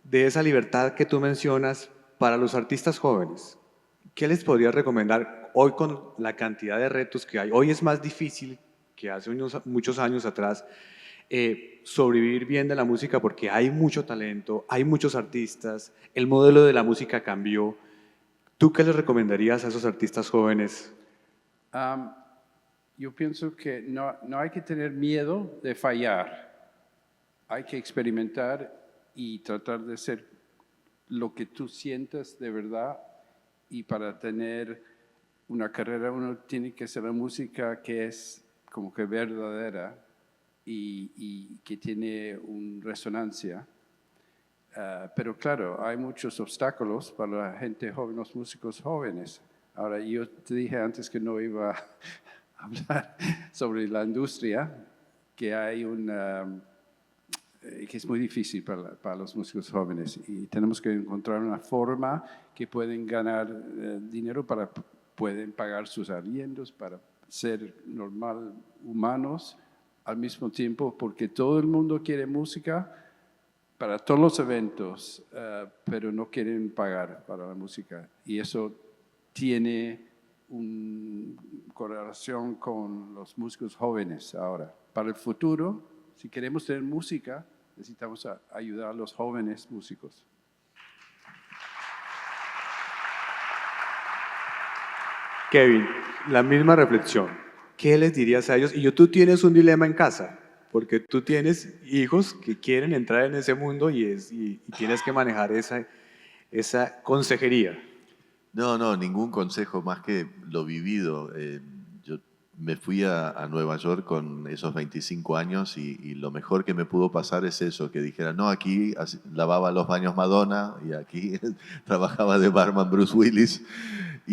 de esa libertad que tú mencionas para los artistas jóvenes. ¿Qué les podría recomendar hoy con la cantidad de retos que hay? Hoy es más difícil que hace muchos años atrás sobrevivir bien de la música porque hay mucho talento, hay muchos artistas, el modelo de la música cambió. ¿Tú qué les recomendarías a esos artistas jóvenes? Yo pienso que no hay que tener miedo de fallar. Hay que experimentar y tratar de ser lo que tú sientas de verdad. Y para tener una carrera uno tiene que hacer la música que es como que verdadera y que tiene una resonancia. Pero claro, hay muchos obstáculos para la gente joven, los músicos jóvenes. Ahora, yo te dije antes que no iba a hablar sobre la industria, que hay que es muy difícil para los músicos jóvenes y tenemos que encontrar una forma que pueden ganar dinero pueden pagar sus arriendos, para ser normal, humanos al mismo tiempo, porque todo el mundo quiere música para todos los eventos, pero no quieren pagar para la música. Y eso tiene una correlación con los músicos jóvenes ahora. Para el futuro, si queremos tener música, necesitamos ayudar a los jóvenes músicos. Kevin, la misma reflexión. ¿Qué les dirías a ellos? Tú tienes un dilema en casa, porque tú tienes hijos que quieren entrar en ese mundo y tienes que manejar esa consejería. No, ningún consejo más que lo vivido. Yo me fui a Nueva York con esos 25 años y lo mejor que me pudo pasar es eso, que dijera, no, aquí lavaba los baños Madonna y aquí trabajaba de barman Bruce Willis.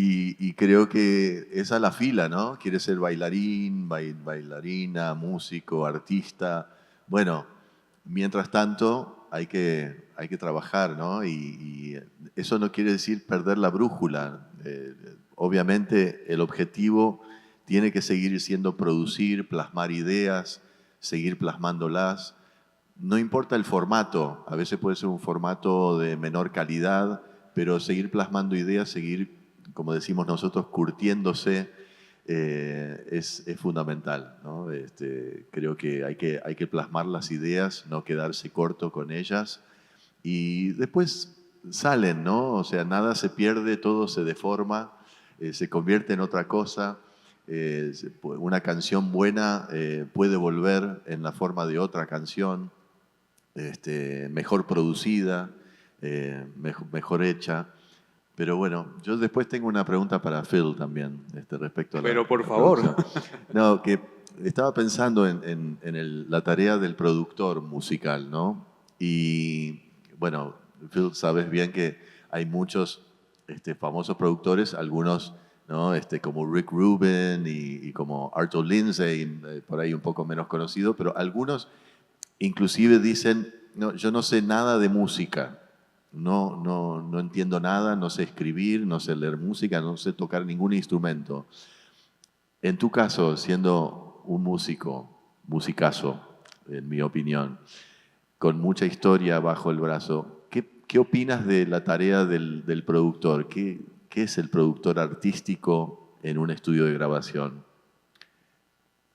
Y creo que esa es la fila, ¿no? Quieres ser bailarín, bailarina, músico, artista. Bueno, mientras tanto hay que trabajar, ¿no? Y eso no quiere decir perder la brújula. Obviamente el objetivo tiene que seguir siendo producir, plasmar ideas, seguir plasmándolas. No importa el formato, a veces puede ser un formato de menor calidad, pero seguir plasmando ideas, seguir, como decimos nosotros, curtiéndose, es fundamental, ¿no? Creo que hay que plasmar las ideas, no quedarse corto con ellas y después salen, ¿no? O sea, nada se pierde, todo se deforma, se convierte en otra cosa. Una canción buena puede volver en la forma de otra canción, mejor producida, mejor hecha. Pero bueno, yo después tengo una pregunta para Phil también, respecto a Pero por la favor. producción. No, que estaba pensando en la tarea del productor musical, ¿no? Y bueno, Phil, sabes bien que hay muchos famosos productores, algunos, ¿no? Como Rick Rubin y como Arthur Lindsay, por ahí un poco menos conocido, pero algunos inclusive dicen, no, yo no sé nada de música, no entiendo nada, no sé escribir, no sé leer música, no sé tocar ningún instrumento. En tu caso, siendo un músico, musicazo, en mi opinión, con mucha historia bajo el brazo, ¿qué opinas de la tarea del productor? ¿Qué es el productor artístico en un estudio de grabación?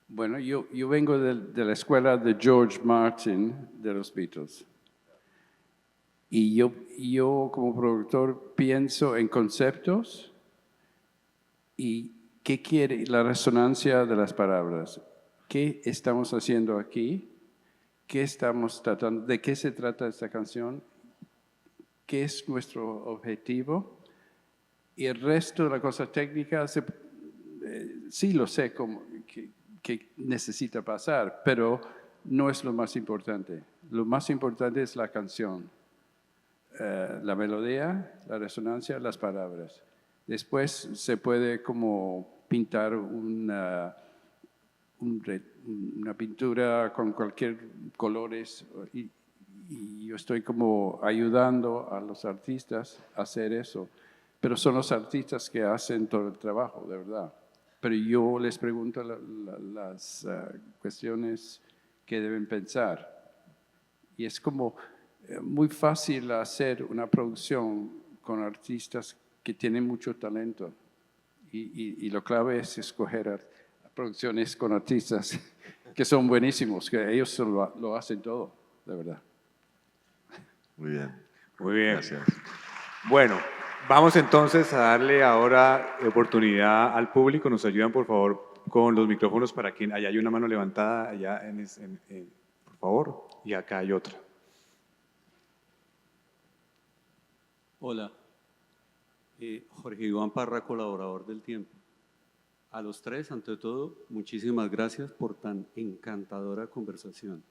Bueno, yo vengo de la escuela de George Martin de los Beatles. Y yo como productor pienso en conceptos y qué quiere la resonancia de las palabras. ¿Qué estamos haciendo aquí? ¿Qué estamos tratando? ¿De qué se trata esta canción? ¿Qué es nuestro objetivo? Y el resto de la cosa técnica, sí lo sé que necesita pasar, pero no es lo más importante. Lo más importante es la canción, la melodía, la resonancia, las palabras. Después se puede como pintar una pintura con cualquier colores y yo estoy como ayudando a los artistas a hacer eso. Pero son los artistas que hacen todo el trabajo, de verdad. Pero yo les pregunto las cuestiones que deben pensar. Y es como muy fácil hacer una producción con artistas que tienen mucho talento. Y lo clave es escoger producciones con artistas que son buenísimos, que ellos lo hacen todo, de verdad. Muy bien. Muy bien. Gracias. Bueno, vamos entonces a darle ahora oportunidad al público. Nos ayudan, por favor, con los micrófonos para quien... Allá hay una mano levantada, allá por favor, y acá hay otra. Hola, Jorge Iván Parra, colaborador del Tiempo. A los tres, ante todo, muchísimas gracias por tan encantadora conversación.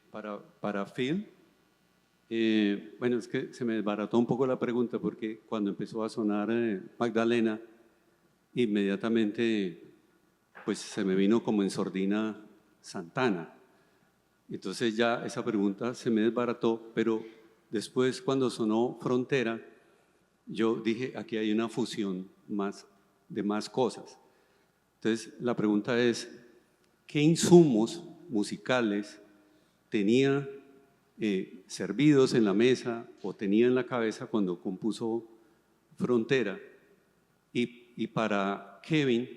Para Phil, bueno, es que se me desbarató un poco la pregunta porque cuando empezó a sonar Magdalena, inmediatamente pues se me vino como en sordina Santana. Entonces ya esa pregunta se me desbarató, pero después cuando sonó Frontera, yo dije, aquí hay una fusión de más cosas. Entonces la pregunta es, ¿qué insumos musicales tenía servidos en la mesa o tenía en la cabeza cuando compuso Frontera? Y para Kevin,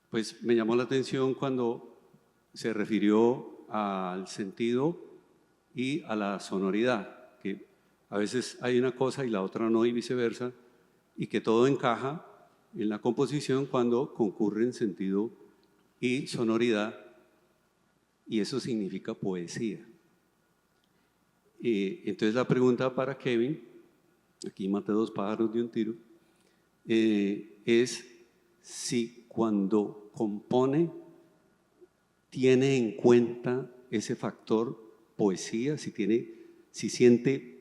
pues me llamó la atención cuando se refirió al sentido y a la sonoridad, que a veces hay una cosa y la otra no y viceversa, y que todo encaja en la composición cuando concurren sentido y sonoridad, y eso significa poesía. Entonces la pregunta para Kevin, aquí maté dos pájaros de un tiro, es si cuando compone tiene en cuenta ese factor poesía, si siente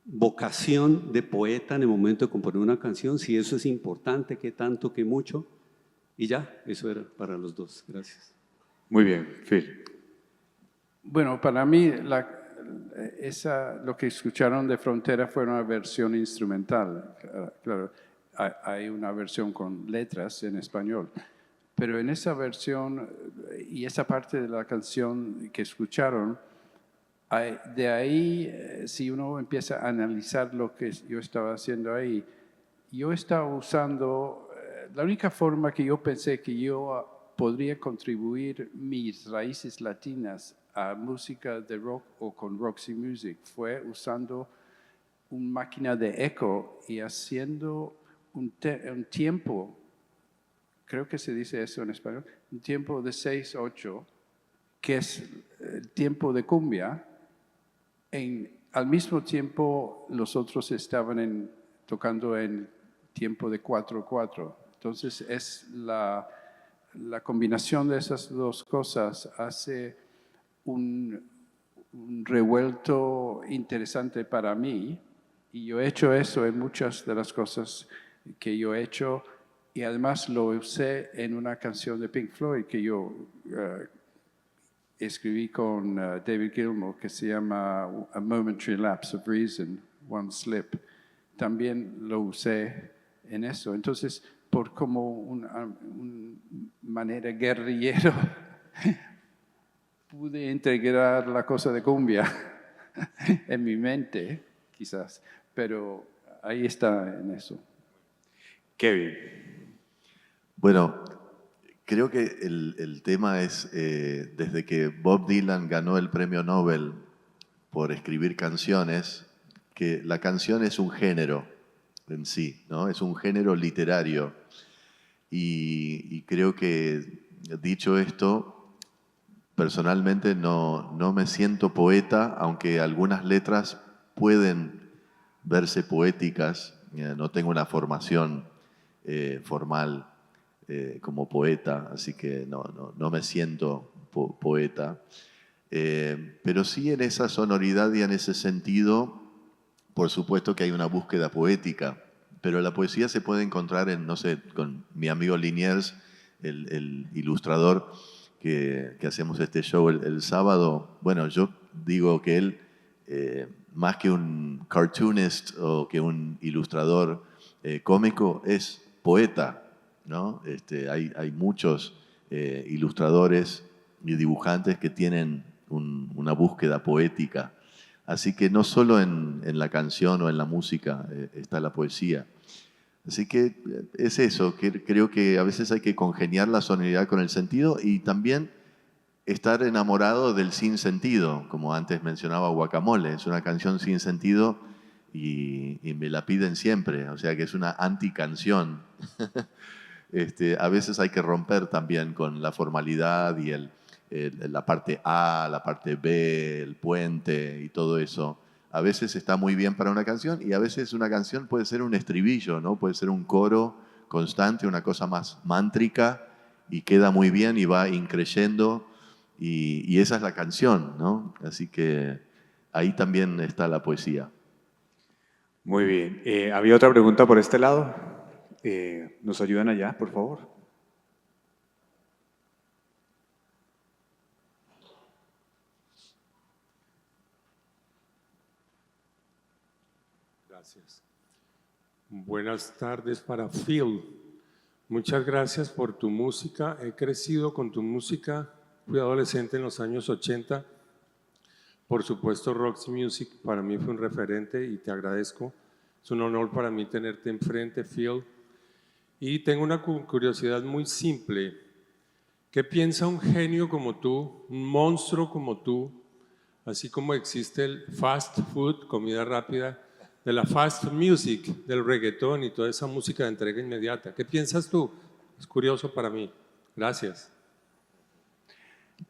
vocación de poeta en el momento de componer una canción, si eso es importante, qué tanto, qué mucho, y ya, eso era para los dos. Gracias. Muy bien, Phil. Bueno, para mí lo que escucharon de Frontera fue una versión instrumental. Claro, hay una versión con letras en español, pero en esa versión y esa parte de la canción que escucharon, de ahí, si uno empieza a analizar lo que yo estaba haciendo ahí, yo estaba usando, la única forma que yo pensé que yo podría contribuir mis raíces latinas a música de rock o con Roxy Music fue usando una máquina de eco y haciendo un tiempo, creo que se dice eso en español, un tiempo de 6/8, que es el tiempo de cumbia. Al mismo tiempo, los otros estaban tocando en tiempo de 4/4. Entonces, es la combinación de esas dos cosas hace un revuelto interesante para mí. Y yo he hecho eso en muchas de las cosas que yo he hecho. Y además lo usé en una canción de Pink Floyd que yo escribí con David Gilmour, que se llama A Momentary Lapse of Reason, One Slip. También lo usé en eso. Entonces, por como una manera guerrillero, pude integrar la cosa de cumbia en mi mente, quizás, pero ahí está en eso. Kevin. Bueno, creo que el tema es, desde que Bob Dylan ganó el premio Nobel por escribir canciones, que la canción es un género en sí, ¿no? Es un género literario. Y creo que, dicho esto, personalmente no me siento poeta, aunque algunas letras pueden verse poéticas. No tengo una formación formal como poeta, así que no me siento poeta. Pero sí en esa sonoridad y en ese sentido, por supuesto que hay una búsqueda poética, pero la poesía se puede encontrar en, no sé, con mi amigo Liniers, el ilustrador que hacemos este show el sábado. Bueno, yo digo que él, más que un cartoonist o que un ilustrador cómico, es poeta, ¿no? Hay muchos ilustradores y dibujantes que tienen una búsqueda poética. Así que no solo en la canción o en la música está la poesía. Así que es eso, que creo que a veces hay que congeniar la sonoridad con el sentido y también estar enamorado del sinsentido, como antes mencionaba Guacamole, es una canción sin sentido y me la piden siempre, o sea que es una anticanción. A veces hay que romper también con la formalidad y la parte A, la parte B, el puente y todo eso. A veces está muy bien para una canción y a veces una canción puede ser un estribillo, ¿no? Puede ser un coro constante, una cosa más mántrica y queda muy bien y va increyendo y esa es la canción, ¿no? Así que ahí también está la poesía. Muy bien. ¿Había otra pregunta por este lado? ¿Nos ayudan allá, por favor? Gracias. Buenas tardes para Phil. Muchas gracias por tu música. He crecido con tu música. Fui adolescente en los años 80. Por supuesto, Roxy Music para mí fue un referente y te agradezco. Es un honor para mí tenerte enfrente, Phil. Y tengo una curiosidad muy simple. ¿Qué piensa un genio como tú, un monstruo como tú, así como existe el fast food, comida rápida, de la fast music, del reggaetón y toda esa música de entrega inmediata? ¿Qué piensas tú? Es curioso para mí. Gracias.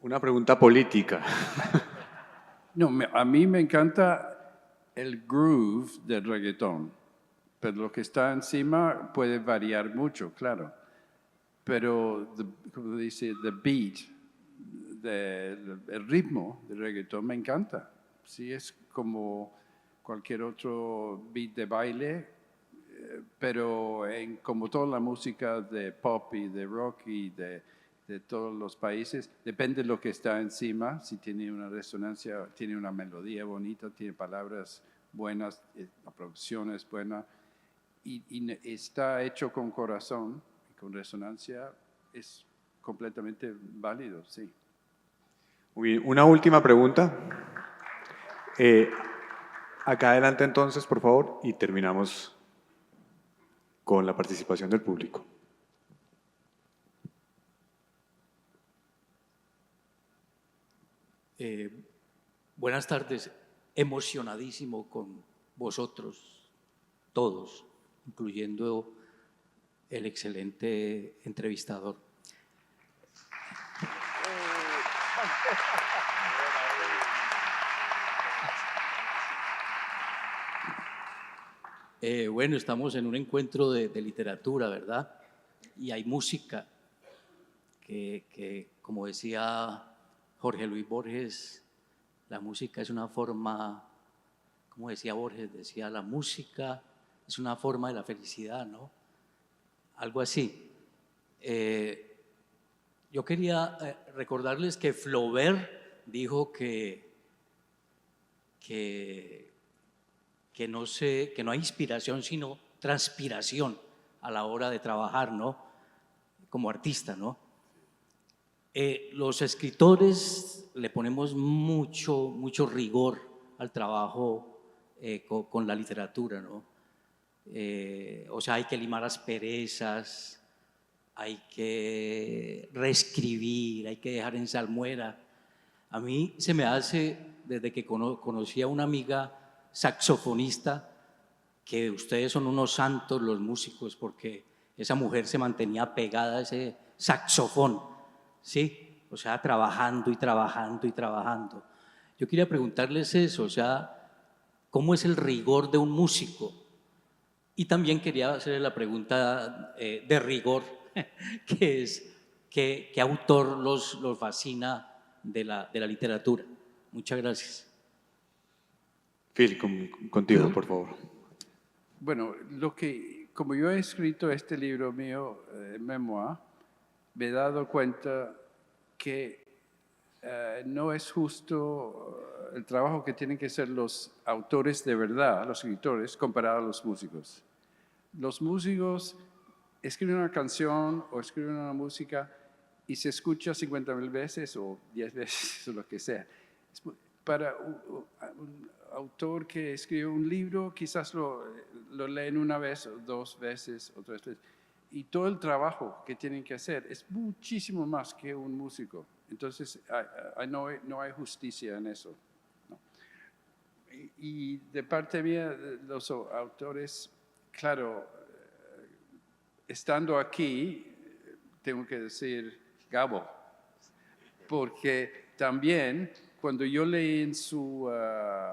Una pregunta política. No, a mí me encanta el groove del reggaetón, pero lo que está encima puede variar mucho, claro. Pero, como dice, the beat, el ritmo del reggaetón me encanta. Sí, es como cualquier otro beat de baile, pero como toda la música de pop y de rock y de todos los países, depende de lo que está encima, si tiene una resonancia, tiene una melodía bonita, tiene palabras buenas, la producción es buena y está hecho con corazón, con resonancia, es completamente válido, sí. Muy bien. Una última pregunta. Acá adelante entonces, por favor, y terminamos con la participación del público. Buenas tardes, emocionadísimo con vosotros, todos, incluyendo el excelente entrevistador. Bueno, estamos en un encuentro de literatura, ¿verdad? Y hay música que, como decía Jorge Luis Borges, la música es una forma, como decía Borges, decía, la música es una forma de la felicidad, ¿no? Algo así. Yo quería recordarles que Flaubert dijo que no hay inspiración, sino transpiración a la hora de trabajar, ¿no? Como artista, ¿no? Los escritores le ponemos mucho rigor al trabajo con la literatura, ¿no? O sea, hay que limar asperezas, hay que reescribir, hay que dejar en salmuera. A mí se me hace, desde que conocí a una amiga saxofonista, que ustedes son unos santos los músicos, porque esa mujer se mantenía pegada a ese saxofón, ¿sí? O sea, trabajando y trabajando y trabajando. Yo quería preguntarles eso, o sea, ¿cómo es el rigor de un músico? Y también quería hacerle la pregunta de rigor, que es, ¿qué autor los fascina de la literatura? Muchas gracias. Phil, contigo, por favor. Bueno, como yo he escrito este libro mío, memoir, me he dado cuenta que no es justo el trabajo que tienen que hacer los autores de verdad, los escritores, comparado a los músicos. Los músicos escriben una canción o escriben una música y se escucha 50,000 veces o 10 veces o lo que sea. Para un autor que escribe un libro, quizás lo leen una vez o 2 veces o 3 veces. Y todo el trabajo que tienen que hacer es muchísimo más que un músico. Entonces, no hay justicia en eso, ¿no? Y de parte mía, los autores, claro, estando aquí, tengo que decir Gabo, porque también cuando yo leí en su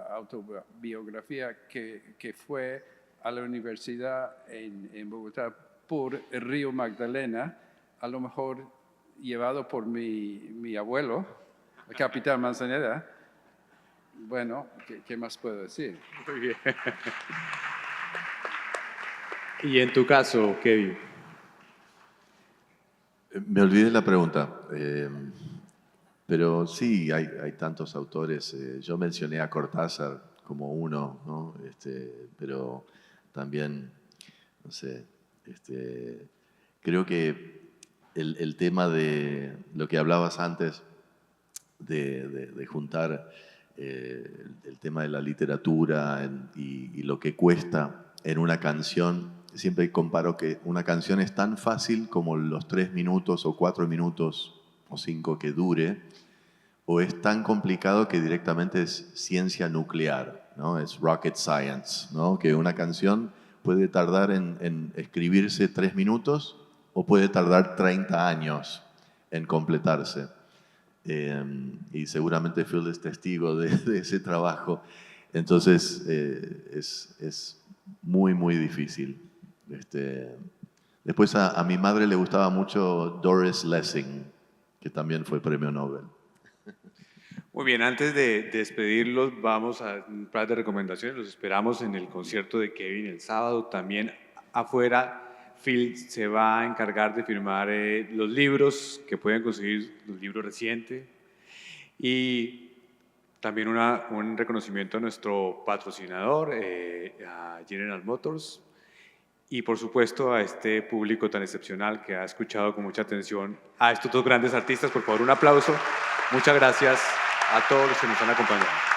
autobiografía que fue a la universidad en Bogotá por el río Magdalena, a lo mejor llevado por mi abuelo, el capitán Manzanera. Bueno, ¿qué más puedo decir? Muy bien. Y en tu caso, Kevin. Me olvidé la pregunta, pero sí, hay tantos autores. Yo mencioné a Cortázar como uno, ¿no? Pero también, no sé, creo que el tema de lo que hablabas antes, de juntar el tema de la literatura y lo que cuesta en una canción. Siempre comparo que una canción es tan fácil como los 3 minutos o 4 minutos o 5 que dure, o es tan complicado que directamente es ciencia nuclear, ¿no? Es rocket science, ¿no? Que una canción puede tardar en escribirse 3 minutos o puede tardar 30 años en completarse. Y seguramente Phil es testigo de ese trabajo. Entonces es muy difícil. Después a mi madre le gustaba mucho Doris Lessing, que también fue premio Nobel. Muy bien, antes de despedirlos, vamos a un par de recomendaciones. Los esperamos en el concierto de Kevin el sábado. También afuera, Phil se va a encargar de firmar los libros que pueden conseguir, los libros recientes. Y también un reconocimiento a nuestro patrocinador, a General Motors. Y por supuesto a este público tan excepcional que ha escuchado con mucha atención a estos dos grandes artistas. Por favor, un aplauso. Muchas gracias a todos los que nos han acompañado.